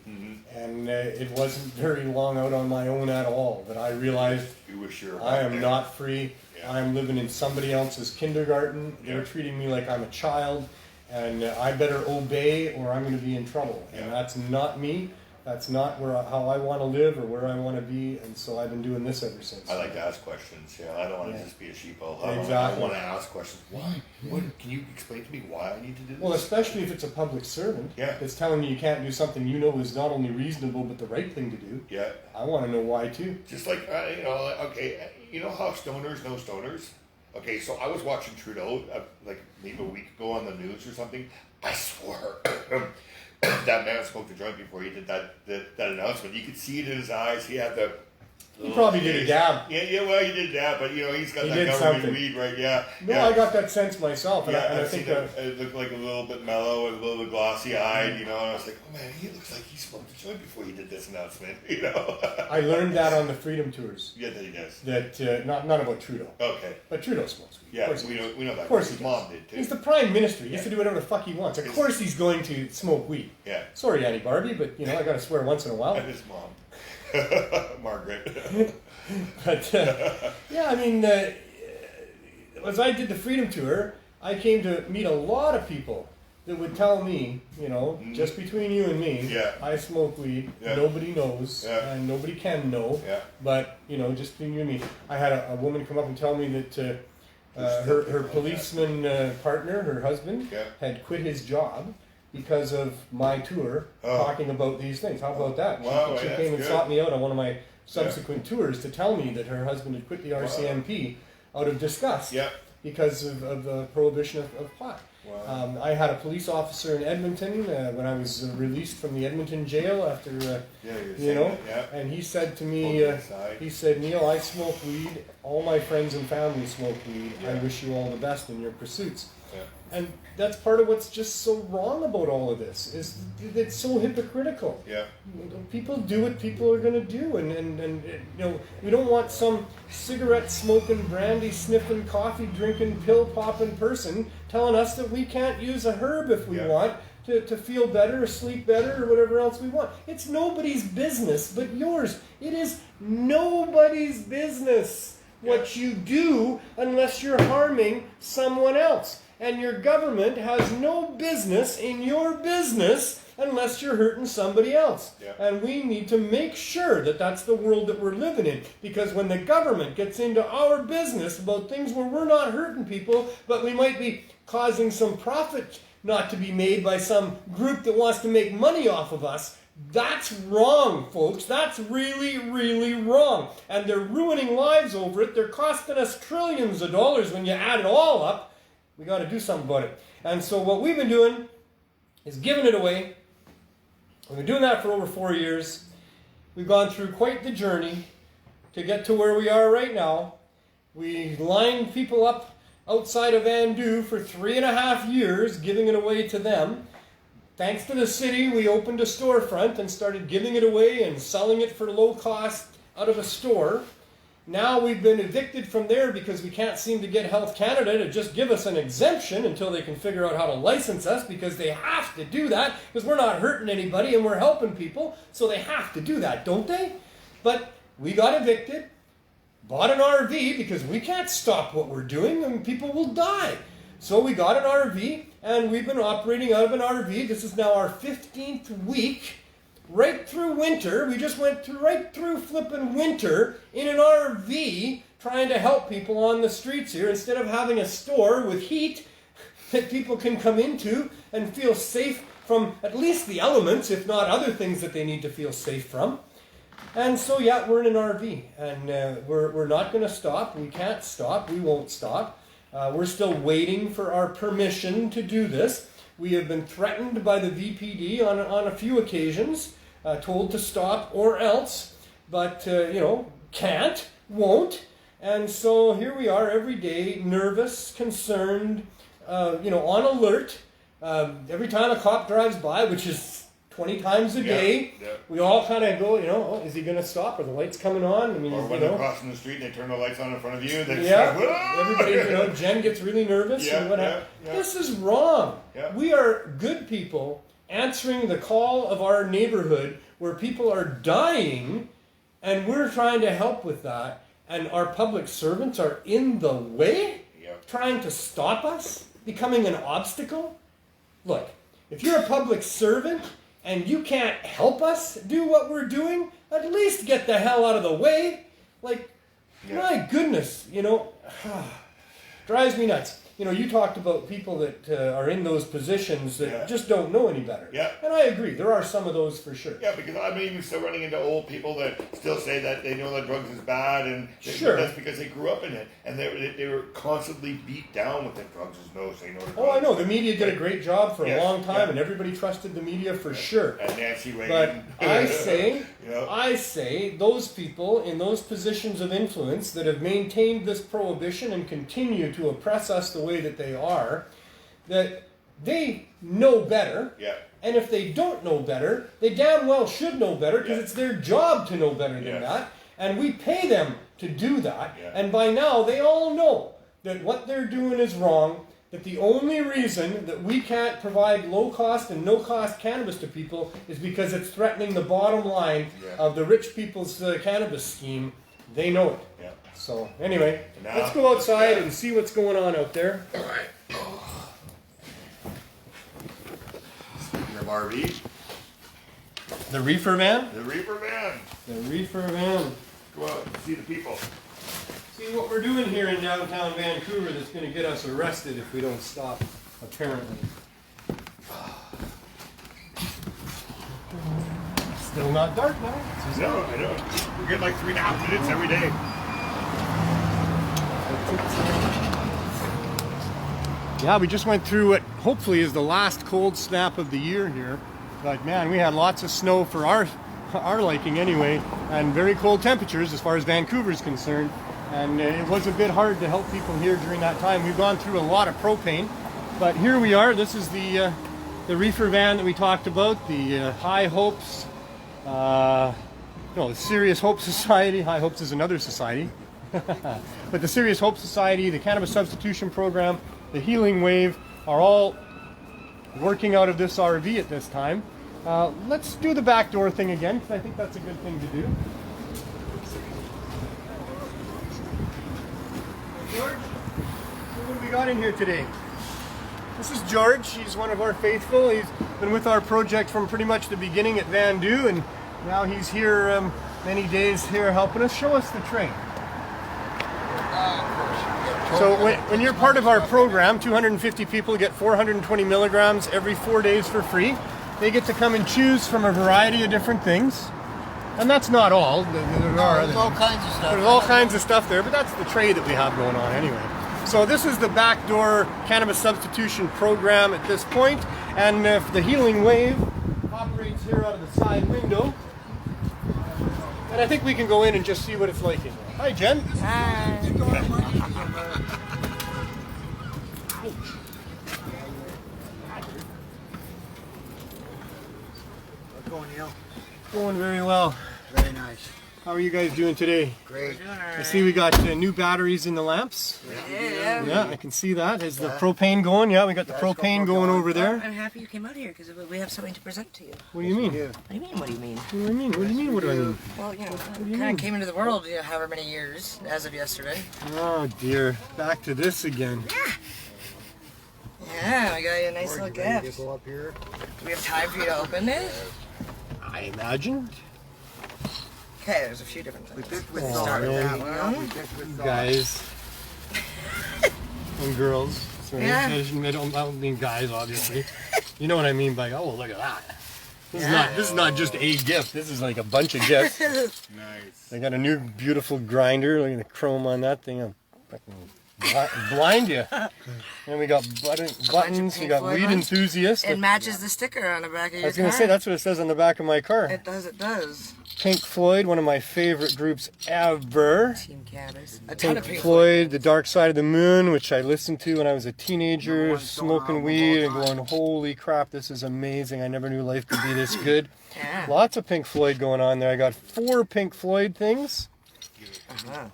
And it wasn't very long out on my own at all that I realized You wish you were I back am there. not free. Yeah. I am living in somebody else's kindergarten. They're treating me like I'm a child, and I better obey or I'm going to be in trouble. And that's not me. That's not how I want to live or where I want to be. And so I've been doing this ever since. I like to ask questions. I don't want to just be a sheeple. I Exactly. want to ask questions. Why? What? Can you explain to me why I need to do this? Well, especially if it's a public servant that's telling me you can't do something you know is not only reasonable but the right thing to do. Yeah. I want to know why too. Just like, okay, you know how stoners know stoners? Okay, so I was watching Trudeau like maybe a week ago on the news or something. I swear, that man smoked a joint before he did that announcement. You could see it in his eyes. He had the... He probably did a dab. Yeah, well, he did that, but he's got He that did government something. weed, right? No, I got that sense myself, and I I think it looked like a little bit mellow and a little bit glossy-eyed, and I was like, oh man, he looks like he smoked a joint before he did this announcement, I learned that on the Freedom Tours. Yeah, that he does. That not about Trudeau. Okay. But Trudeau smokes weed. Yeah, of course we know that. Of course his he mom does. did too. He's the Prime Minister. He gets to do whatever the fuck he wants. Of course he's going to smoke weed. Yeah. Sorry, Annie Barbie, but I got to swear once in a while. And his mom, Margaret. But I mean, as I did the Freedom Tour, I came to meet a lot of people that would tell me, just between you and me, I smoke weed. Nobody knows, and nobody can know. But just between you and me, I had a woman come up and tell me that her policeman partner, her husband, had quit his job because of my tour talking about these things. How about that? Wow, she came and sought me out on one of my subsequent tours to tell me that her husband had quit the RCMP out of disgust because of the prohibition of pot. Wow. I had a police officer in Edmonton when I was released from the Edmonton jail after, and he said to me, he said, Neil, I smoke weed. All my friends and family smoke weed. I wish you all the best in your pursuits. And that's part of what's just so wrong about all of this, is it's so hypocritical. People do what people are going to do, and we don't want some cigarette smoking, brandy sniffing, coffee drinking, pill popping person telling us that we can't use a herb if we want to feel better or sleep better or whatever else we want. It's nobody's business but yours. It is nobody's business what you do unless you're harming someone else. And your government has no business in your business unless you're hurting somebody else. And we need to make sure that that's the world that we're living in. Because when the government gets into our business about things where we're not hurting people, but we might be causing some profit not to be made by some group that wants to make money off of us, that's wrong, folks. That's really, really wrong. And they're ruining lives over it. They're costing us trillions of dollars when you add it all up. We got to do something about it. And so what we've been doing is giving it away. We've been doing that for over 4 years. We've gone through quite the journey to get to where we are right now. We lined people up outside of Andu for 3.5 years, giving it away to them. Thanks to the city, we opened a storefront and started giving it away and selling it for low cost out of a store. Now we've been evicted from there because we can't seem to get Health Canada to just give us an exemption until they can figure out how to license us, because they have to do that because we're not hurting anybody and we're helping people, so they have to do that, don't they? But we got evicted, bought an RV because we can't stop what we're doing and people will die. So we got an RV and we've been operating out of an RV. This is now our 15th week. Right through winter, we just went right through flipping winter in an RV trying to help people on the streets here instead of having a store with heat that people can come into and feel safe from at least the elements, if not other things that they need to feel safe from. And so, we're in an RV, and we're not going to stop. We can't stop. We won't stop. We're still waiting for our permission to do this. We have been threatened by the VPD on a few occasions, told to stop or else, but, can't, won't. And so here we are every day, nervous, concerned, on alert. Every time a cop drives by, which is 20 times a day. Yeah. We all kind of go, oh, is he going to stop? Are the lights coming on? I mean, Or when they're crossing the street and they turn the lights on in front of you, they everybody, Jen gets really nervous and whatever. This is wrong. Yeah. We are good people answering the call of our neighborhood where people are dying, and we're trying to help with that, and our public servants are in the way, trying to stop us, becoming an obstacle. Look, if you're a public servant and you can't help us do what we're doing, at least get the hell out of the way. Like, my goodness, drives me nuts. You talked about people that are in those positions that just don't know any better. Yeah. And I agree, there are some of those for sure. Yeah, because I'm even still running into old people that still say that they know that drugs is bad, and that's because they grew up in it, and they were constantly beat down with that drugs is no, say no to drugs. Oh, I know, the media did a great job for a long time, and everybody trusted the media for sure. And Nancy Reagan. But I say those people in those positions of influence that have maintained this prohibition and continue to oppress us the way that they are, that they know better. Yeah. And if they don't know better, they damn well should know better, because it's their job to know better than that. And we pay them to do that. Yeah. And by now, they all know that what they're doing is wrong, that the only reason that we can't provide low-cost and no-cost cannabis to people is because it's threatening the bottom line of the rich people's cannabis scheme. They know it. Yeah. So, anyway, let's go outside and see what's going on out there. All right. Speaking of RV. The reefer van? The reefer van. The reefer van. Go out and see the people. See what we're doing here in downtown Vancouver that's going to get us arrested if we don't stop, apparently. Still not dark now. No, I know. We get like 3.5 minutes every day. Yeah, we just went through what hopefully is the last cold snap of the year here. But man, we had lots of snow for our liking anyway, and very cold temperatures as far as Vancouver is concerned. And it was a bit hard to help people here during that time. We've gone through a lot of propane, but here we are. This is the reefer van that we talked about, the High Hopes, the Serious Hope Society. High Hopes is another society. But the Serious Hope Society, the Cannabis Substitution Program, the Healing Wave are all working out of this RV at this time. Let's do the back door thing again, because I think that's a good thing to do. George, what have we got in here today? This is George. He's one of our faithful. He's been with our project from pretty much the beginning at Vandu, and now he's here many days here helping us. Show us the tray. So when you're part of our program, 250 people get 420 milligrams every 4 days for free. They get to come and choose from a variety of different things. And that's not all. There's all kinds of stuff. There's all kinds of stuff there, but that's the tray that we have going on anyway. So this is the backdoor cannabis substitution program at this point. And if the Healing Wave operates here out of the side window, and I think we can go in and just see what it's like in here. Hi, Jen. Hi. How's it going, Neil? Going very well. Very nice. How are you guys doing today? Great. I see we got new batteries in the lamps. Yeah, I can see that. Is the propane going? Yeah, we got the propane going over there. I'm happy you came out here because we have something to present to you. What do you mean? What do you mean? What do you mean? What do you mean? What do you mean? What do I mean? Well, I kind of came into the world, however many years, as of yesterday. Oh dear, back to this again. Yeah, we got you a nice little gift. Go up here. Do we have time for you to open it? I imagine. Okay, there's a few different things. We picked with Start with that one. We picked with Guys and girls. Sorry, Yeah. I don't mean guys, obviously. You know what I mean by, oh, look at that. This is not just a gift. This is like a bunch of gifts. Nice. I got a new beautiful grinder. Look at the chrome on that thing. I'm fucking Blind you. And we got buttons, we got Floyd weed ones. enthusiast. It matches the sticker on the back of your car. I was going to say, that's what it says on the back of my car. It does. Pink Floyd, one of my favorite groups ever. Team Cannabis. A ton Pink of Pink Floyd, The Dark Side of the Moon, which I listened to when I was a teenager, smoking weed and going, holy crap, this is amazing. I never knew life could be this good. Yeah. Lots of Pink Floyd going on there. I got 4 Pink Floyd things. Uh-huh.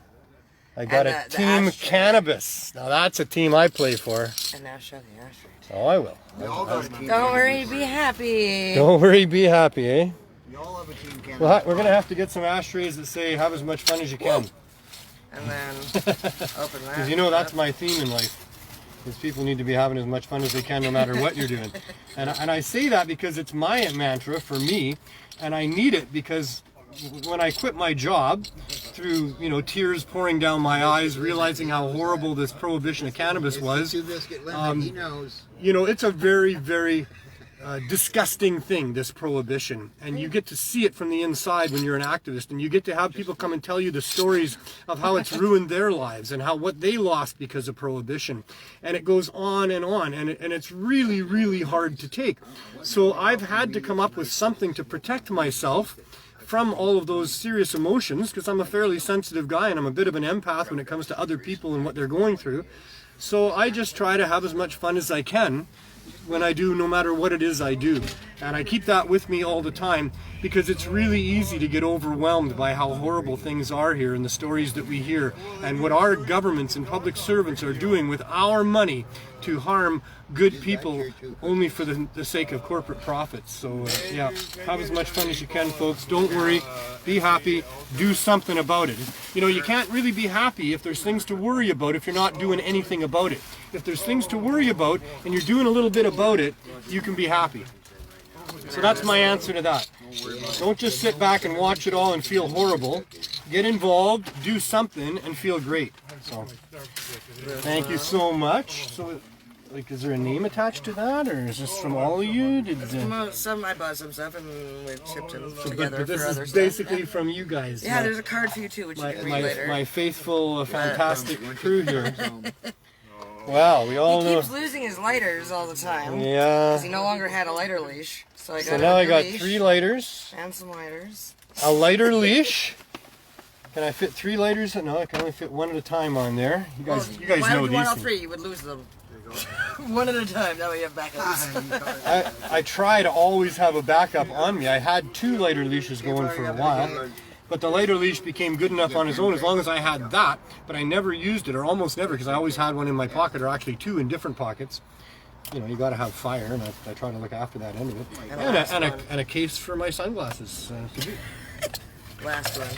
I got And a the Team ashtray. Cannabis. Now that's a team I play for. And now show the ashtray. Oh, I will. We all got a team. Don't worry, be happy. Don't worry, be happy, eh? We all have a team cannabis. Well, we're going to have to get some ashtrays that say, have as much fun as you can. And then open that. Because you know that's my theme in life. Is people need to be having as much fun as they can no matter what you're doing. And I say that because it's my mantra for me, and I need it because when I quit my job, through tears pouring down my eyes, realizing how horrible this prohibition of cannabis was, He knows. it's a very, very disgusting thing, this prohibition, and you get to see it from the inside when you're an activist, and you get to have people come and tell you the stories of how it's ruined their lives and how what they lost because of prohibition, and it goes on, and it's really, really hard to take. So I've had to come up with something to protect myself from all of those serious emotions, because I'm a fairly sensitive guy and I'm a bit of an empath when it comes to other people and what they're going through. So I just try to have as much fun as I can when I do, no matter what it is I do. And I keep that with me all the time because it's really easy to get overwhelmed by how horrible things are here and the stories that we hear and what our governments and public servants are doing with our money to harm good people only for the sake of corporate profits. So yeah, have as much fun as you can, folks. Don't worry, be happy, do something about it. You can't really be happy if there's things to worry about if you're not doing anything about it. If there's things to worry about and you're doing a little bit about it, you can be happy. So that's my answer to that. Don't just sit back and watch it all and feel horrible. Get involved, do something, and feel great. So, thank you so much. So, is there a name attached to that, or is this from all of you? I bought some stuff and we chipped them together But this for other is stuff. basically from you guys. Yeah, there's a card for you too, which you can read later. My faithful, fantastic crew here. Wow, we all He know. keeps losing his lighters all the time. Yeah. Because he no longer had a lighter leash. So now I got leash 3 lighters. and some lighters. A lighter leash. Can I fit 3 lighters? No, I can only fit 1 at a time on there. You guys Why know would you want all these 3? You would lose them. One at a time. That way you have backups. I try to always have a backup on me. I had 2 lighter leashes going for a while, but the lighter leash became good enough on its own as long as I had that, but I never used it, or almost never, because I always had one in my pocket, or actually 2 in different pockets. You got to have fire, and I try to look after that end of it. And a case for my sunglasses. Last one.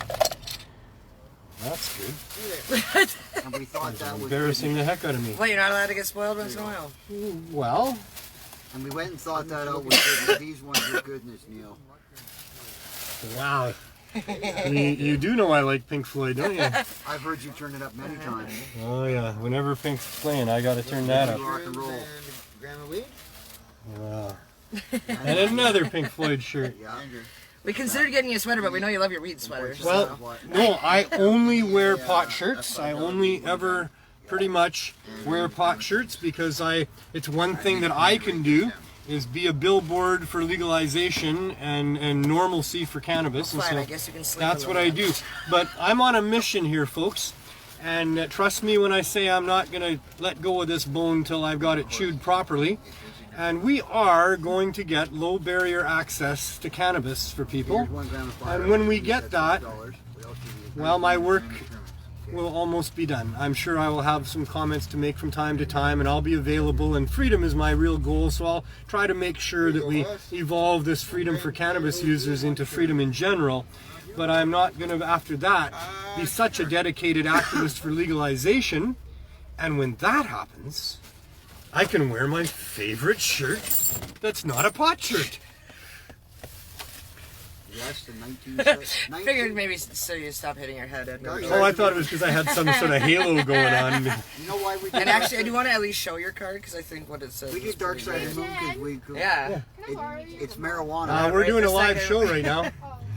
That's good. And we thought that was Embarrassing the heck out of me. Well, you're not allowed to get spoiled once in a while. Well, And we went and thought that out with good. These ones were goodness, Neil. wow. You do know I like Pink Floyd, don't you? I've heard you turn it up many times. Oh yeah, whenever Pink's playing, I got to turn that up. Rock and roll. Grandma weed? Wow. And another Pink Floyd shirt. Yeah. We considered getting you a sweater, but we know you love your weed sweaters. Well, no, I only wear pot shirts. I only ever pretty much wear pot shirts because it's one thing that I can do is be a billboard for legalization and normalcy for cannabis. And fine, so I guess you can sleep that's a what little I do. But I'm on a mission here, folks. And trust me when I say I'm not going to let go of this bone till I've got it chewed properly. And we are going to get low barrier access to cannabis for people. And when we get that, well, my work will almost be done. I'm sure I will have some comments to make from time to time, and I'll be available, and freedom is my real goal, so I'll try to make sure that we evolve this freedom for cannabis users into freedom in general. But I'm not going to, after that, be such a dedicated activist for legalization. And when that happens, I can wear my favorite shirt that's not a pot shirt. Yes, the 19... Figured maybe so you stop hitting your head. Oh, I thought it was because I had some sort of halo going on. You know why we did And actually, I do want to at least show your card because I think what it says. We did Dark Side of the Moon because we... Yeah. It's marijuana. We're Right doing a this live second. show right now.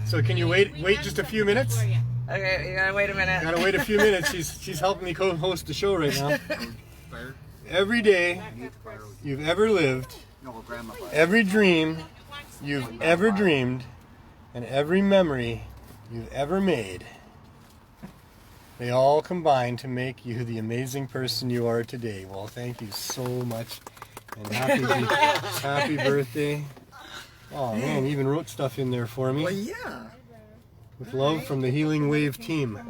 So can you wait just a few minutes? Okay, you gotta wait a minute. Gotta wait a few minutes. She's helping me co-host the show right now. Every day you've ever lived, every dream you've ever dreamed, and every memory you've ever made, they all combine to make you the amazing person you are today. Well, thank you so much, and happy birthday. Oh man, you even wrote stuff in there for me. Well, yeah. With love from the Healing Wave team.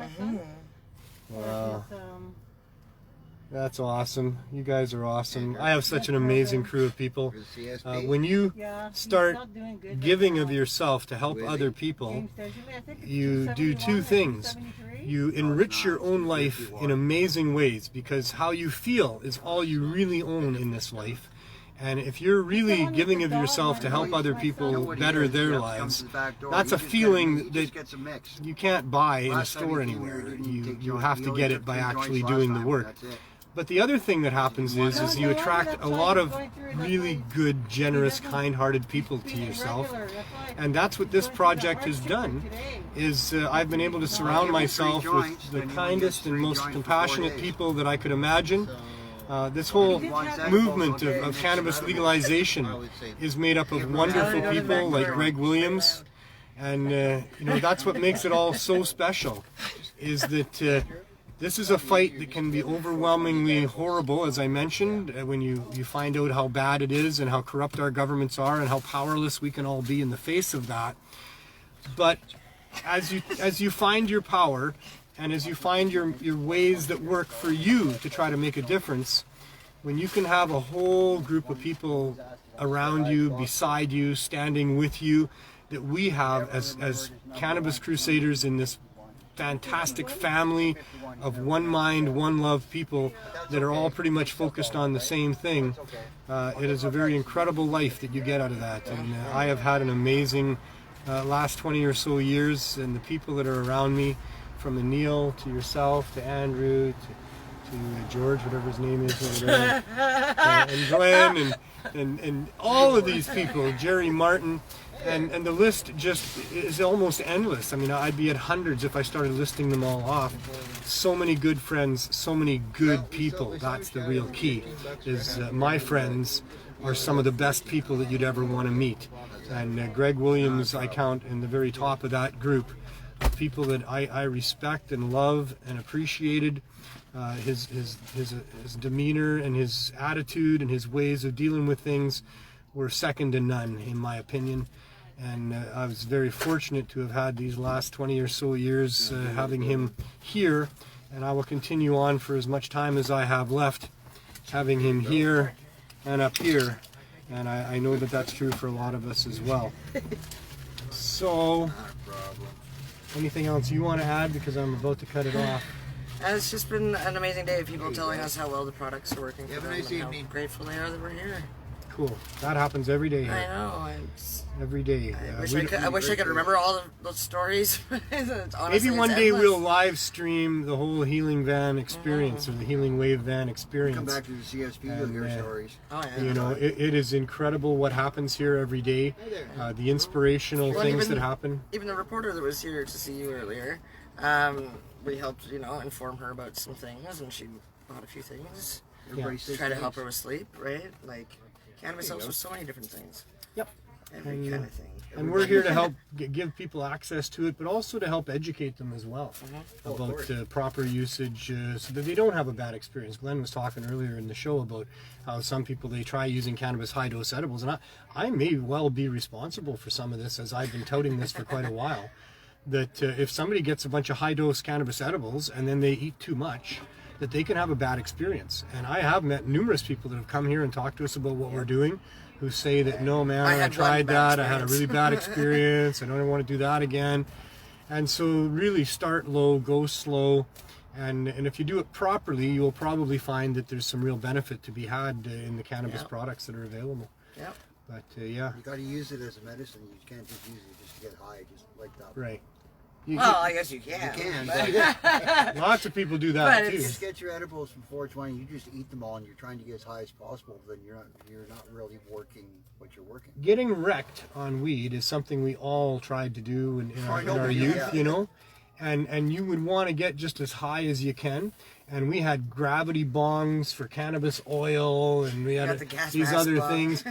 Wow. That's awesome. You guys are awesome. I have such an amazing crew of people. When you start giving of yourself to help other people, you do two things. You enrich your own life in amazing ways, because how you feel is all you really own in this life. And if you're really giving of yourself to help other people better their lives, that's a feeling that you can't buy in a store anywhere. You have to get it by actually doing the work. But the other thing that happens is you attract a lot of really good, generous, kind-hearted people to yourself. And that's what this project has done, is I've been able to surround myself with the kindest and most compassionate people that I could imagine. This whole movement of cannabis legalization is made up of wonderful people like Greg Williams, and that's what makes it all so special, is that this is a fight that can be overwhelmingly horrible, as I mentioned, when you find out how bad it is and how corrupt our governments are and how powerless we can all be in the face of that. But as you find your power, and as you find your ways that work for you to try to make a difference, when you can have a whole group of people around you, beside you, standing with you, that we have as cannabis crusaders in this fantastic family of one mind, one love people that are all pretty much focused on the same thing, it is a very incredible life that you get out of that. And I have had an amazing last 20 or so years, and the people that are around me, from the Neil to yourself to Andrew to George, whatever his name is, and Glenn and all of these people, Jerry Martin, and the list just is almost endless. I mean, I'd be at hundreds if I started listing them all off. So many good friends, so many good people. That's the real key, is my friends are some of the best people that you'd ever want to meet. And Greg Williams, I count in the very top of that group. People that I respect and love and appreciated, his demeanor and his attitude and his ways of dealing with things were second to none, in my opinion. And I was very fortunate to have had these last 20 or so years having him here, and I will continue on for as much time as I have left, having him here and up here. And I know that that's true for a lot of us as well. So, anything else you want to add, because I'm about to cut it off? It's just been an amazing day of people telling us how well the products are working for them and how grateful they are that we're here. Cool. That happens every day here. I know. It's, every day. I wish I could remember all those stories. Honestly, maybe one day endless. we'll live stream the whole Healing Van experience, or the Healing Wave Van experience. Come back to the CSP, you'll hear stories. Oh, yeah. You know, it is incredible what happens here every day. The inspirational things that happen. Even the reporter that was here to see you earlier, we helped, inform her about some things, and she bought a few things. Try to help her with sleep, right? Like, cannabis helps with so many different things. Yep. Every kind of thing. And we're here to help give people access to it, but also to help educate them as well about proper usage, so that they don't have a bad experience. Glenn was talking earlier in the show about how some people, they try using cannabis high-dose edibles, and I may well be responsible for some of this, as I've been touting this for quite a while, that if somebody gets a bunch of high-dose cannabis edibles and then they eat too much, that they can have a bad experience. And I have met numerous people that have come here and talked to us about what we're doing, who say that, no man, I tried that, I had a really bad experience, I don't want to do that again. And so really start low, go slow, and if you do it properly, you'll probably find that there's some real benefit to be had in the cannabis products that are available. Yep. But yeah. You got to use it as a medicine. You can't just use it just to get high, just like that. Right. I guess you can. You can. Lots of people do that too. You just get your edibles from 420. You just eat them all, and you're trying to get as high as possible. Then you're not really working what you're working. Getting wrecked on weed is something we all tried to do in our youth, and you would want to get just as high as you can. And we had gravity bongs for cannabis oil, and we had the gas these mask other bong. things.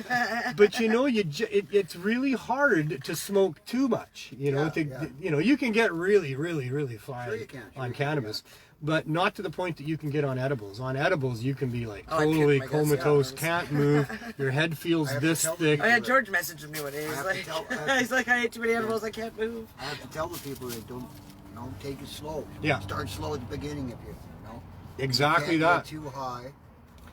But you know, it's really hard to smoke too much. You know, you know, you can get really, really, really fly on cannabis, but not to the point that you can get on edibles. On edibles, you can be like totally comatose, can't move, your head feels this thick. Oh yeah, George messaged me one day. He's like, I ate too many edibles, I can't move. I have to tell the people that don't, take it slow. Yeah. Start slow at the beginning if you, Exactly you that. can't get too high.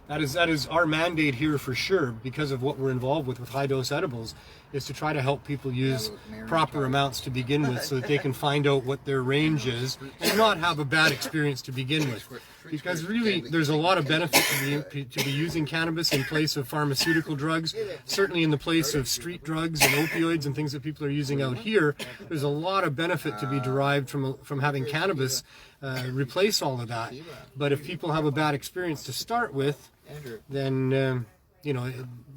That is our mandate here for sure, because of what we're involved with high dose edibles, is to try to help people use proper amounts to begin with, so that they can find out what their range is and not have a bad experience to begin with. Because really, there's a lot of benefit to be using cannabis in place of pharmaceutical drugs. Certainly in the place of street drugs and opioids and things that people are using out here, there's a lot of benefit to be derived from having cannabis replace all of that. But if people have a bad experience to start with, then you know,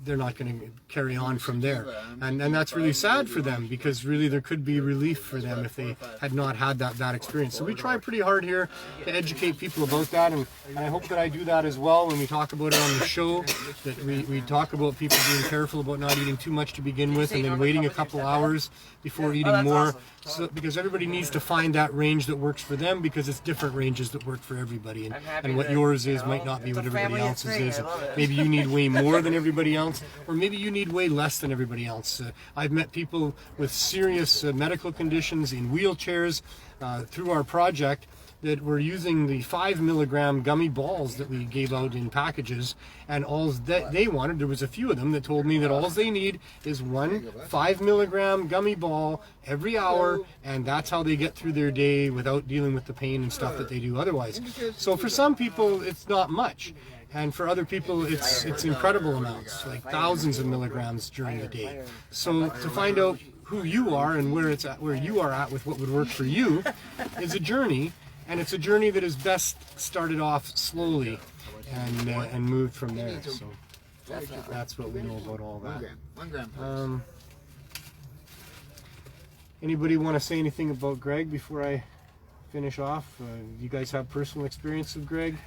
they're not going to carry on from there, and that's really sad for them, because really there could be relief for them if they had not had that bad experience. So we try pretty hard here to educate people about that, and I hope that I do that as well when we talk about it on the show, that we talk about people being careful about not eating too much to begin with, and then waiting a couple hours before eating more. So, because everybody needs to find that range that works for them, because it's different ranges that work for everybody, and what yours is might not be what everybody else's is. Maybe you need way more than everybody else, or maybe you need way less than everybody else. I've met people with serious medical conditions in wheelchairs through our project that were using the 5 milligram gummy balls that we gave out in packages, and all that they wanted, there was a few of them that told me that all they need is one 5 milligram gummy ball every hour, and that's how they get through their day without dealing with the pain and stuff that they do otherwise. So for some people it's not much, and for other people it's incredible amounts, like thousands of milligrams during the day. So to find out who you are and where you are at with what would work for you is a journey. And it's a journey that is best started off slowly and moved from there. So that's what we know about all that. Anybody want to say anything about Greg before I finish off? You guys have personal experience with Greg?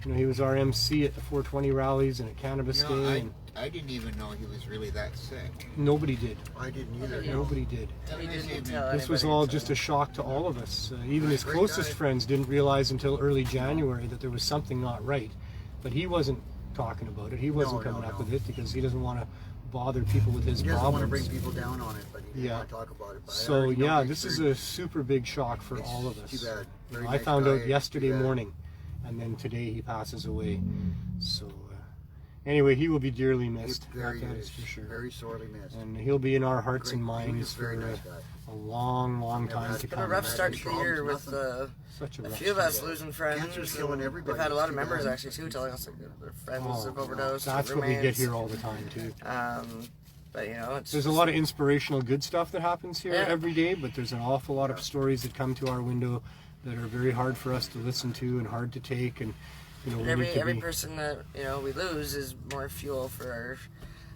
You know, he was our MC at the 420 rallies and at Cannabis Day. I didn't even know he was really that sick. Nobody did. I didn't either. Nobody did. This was anybody. all just a shock to all of us. Even his closest friends didn't realize until early January that there was something not right. But he wasn't talking about it. He wasn't coming up with it because he doesn't want to bother people with his He doesn't want to problems. bring people down on it, but he didn't want to talk about it. But So yeah, this is a super big shock for all of us. Too bad. You know, Very I nice found guy, out yesterday too bad. morning, and then today he passes away. So anyway, he will be dearly missed. That is for sure. Very sorely missed. And he'll be in our hearts and He was minds a very for nice guy. a long, long time to It's been a come. rough start to the year with Such a a rough few of start. us losing friends. Cancer's killing everybody. We've had a lot of It's too members bad. actually too telling us that their friends Oh, have overdosed. that's what we get here all the time too. But you know, it's There's a lot of inspirational good stuff that happens here Yeah. every day, but there's an awful lot of stories that come to our window that are very hard for us to listen to and hard to take, and you know, we need to every be, person that we lose is more fuel for our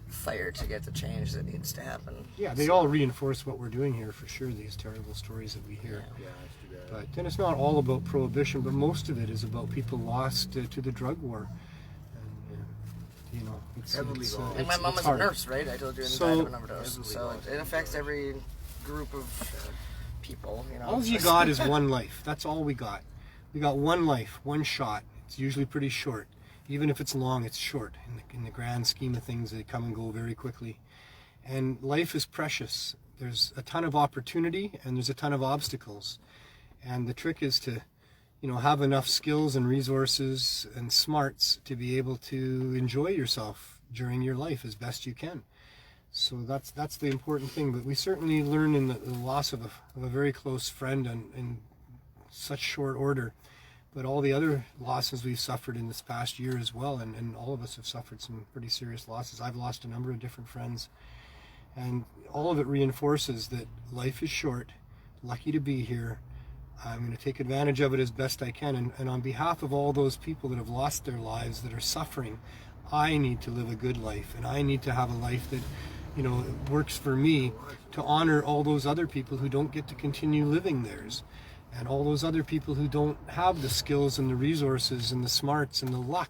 fire to get the change that needs to happen. yeah, they all reinforce what we're doing here for sure, these terrible stories that we hear. Yeah, it's too bad. But then it's not all about prohibition, but most of it is about people lost to the drug war. And, you know, it's Heavily lost. And my mom was a hard. nurse, right? I told you, and So- died of an overdose. So it affects every group of people. You know, All you got is one life. That's all we got. We got one life, one shot. It's usually pretty short. Even if it's long, it's short. In the grand scheme of things, they come and go very quickly. And life is precious. There's a ton of opportunity and there's a ton of obstacles. And the trick is to, have enough skills and resources and smarts to be able to enjoy yourself during your life as best you can. So that's the important thing. But we certainly learn in the loss of a very close friend in such short order. But all the other losses we've suffered in this past year as well, and all of us have suffered some pretty serious losses. I've lost a number of different friends, and all of it reinforces that life is short. Lucky to be here. I'm going to take advantage of it as best I can, and on behalf of all those people that have lost their lives, that are suffering, I need to live a good life, and I need to have a life that you know, it works for me to honor all those other people who don't get to continue living theirs, and all those other people who don't have the skills and the resources and the smarts and the luck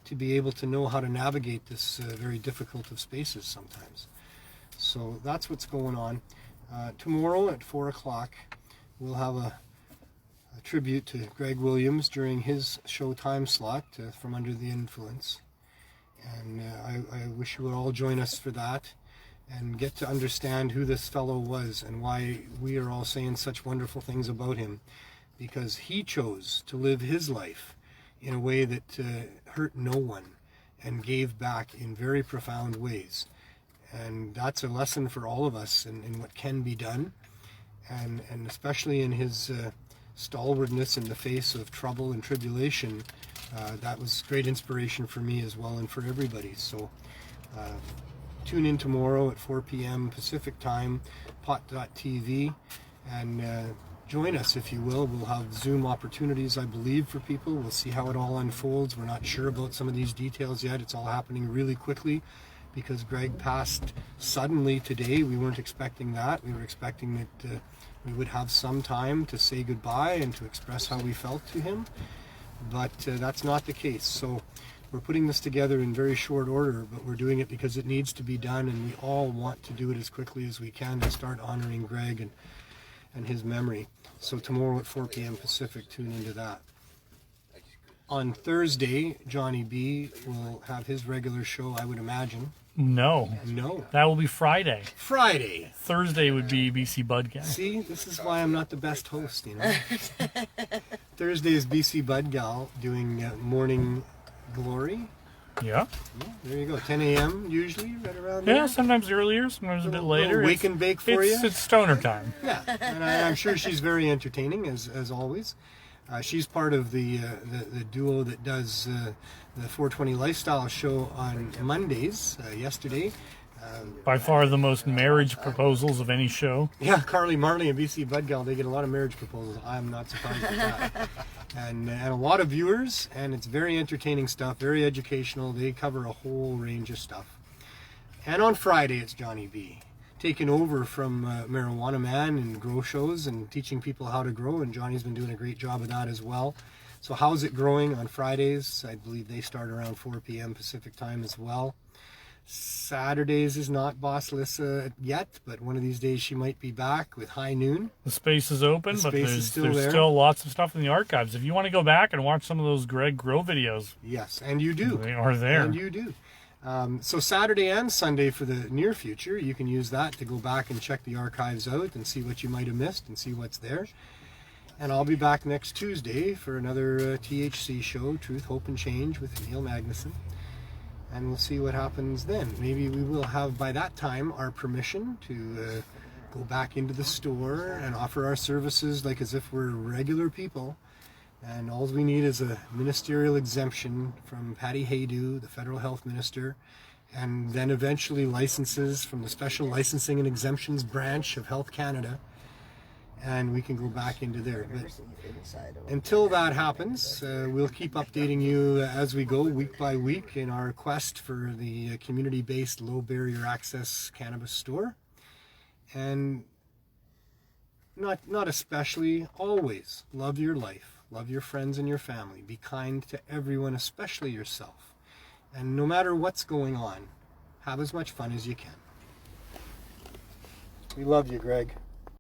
to be able to know how to navigate this very difficult of spaces sometimes. So that's what's going on. Tomorrow at 4 o'clock, we'll have a tribute to Greg Williams during his show time slot, From Under the Influence. And I wish you would all join us for that and get to understand who this fellow was and why we are all saying such wonderful things about him, because he chose to live his life in a way that hurt no one and gave back in very profound ways. And that's a lesson for all of us in what can be done, and especially in his stalwartness in the face of trouble and tribulation. That was great inspiration for me as well, and for everybody. So tune in tomorrow at 4 p.m. Pacific time, pot.tv, and join us if you will. We'll have Zoom opportunities, I believe, for people. We'll see how it all unfolds. We're not sure about some of these details yet. It's all happening really quickly because Greg passed suddenly today. We weren't expecting that. We were expecting that we would have some time to say goodbye and to express how we felt to him, but that's not the case. So we're putting this together in very short order, but we're doing it because it needs to be done, and we all want to do it as quickly as we can to start honoring Greg and his memory. So tomorrow at 4 p.m. Pacific, tune into that. On Thursday, Johnny B will have his regular show, I would imagine. No. That will be Friday. Friday. Thursday would be BC Bud Gal. See, this is why I'm not the best host, you know. Thursday is BC Bud Gal doing Morning Glory. Yeah. There you go. 10 a.m. usually, right around there. Yeah, sometimes earlier, sometimes a bit later. Wake and bake for you. It's stoner time. Yeah, and I'm sure she's very entertaining as always. She's part of the duo that does the 420 Lifestyle show on Mondays. Yesterday. By far the most marriage proposals of any show. Yeah, Carly Marley and BC Bud Gal, they get a lot of marriage proposals. I'm not surprised at that. And a lot of viewers, and it's very entertaining stuff, very educational. They cover a whole range of stuff. And on Friday, it's Johnny B, taking over from Marijuana Man and grow shows and teaching people how to grow, and Johnny's been doing a great job of that as well. So how's it growing on Fridays? I believe they start around 4 p.m. Pacific time as well. Saturdays is not Boss Lissa yet, but one of these days she might be back with High Noon. The space is open, but there's there. Still lots of stuff in the archives. If you want to go back and watch some of those Greg Grow videos. Yes, and you do. They are there. And you do. So Saturday and Sunday for the near future, you can use that to go back and check the archives out and see what you might have missed and see what's there. And I'll be back next Tuesday for another THC show, Truth, Hope, and Change with Neil Magnuson. And we'll see what happens then. Maybe we will have, by that time, our permission to go back into the store and offer our services like as if we're regular people. And all we need is a ministerial exemption from Patty Haydu, the federal health minister, and then eventually licenses from the Special Licensing and Exemptions branch of Health Canada. And we can go back into there. But until that happens, we'll keep updating you as we go, week by week, in our quest for the community-based, low-barrier access cannabis store. And not especially, always love your life, love your friends and your family. Be kind to everyone, especially yourself. And no matter what's going on, have as much fun as you can. We love you, Greg.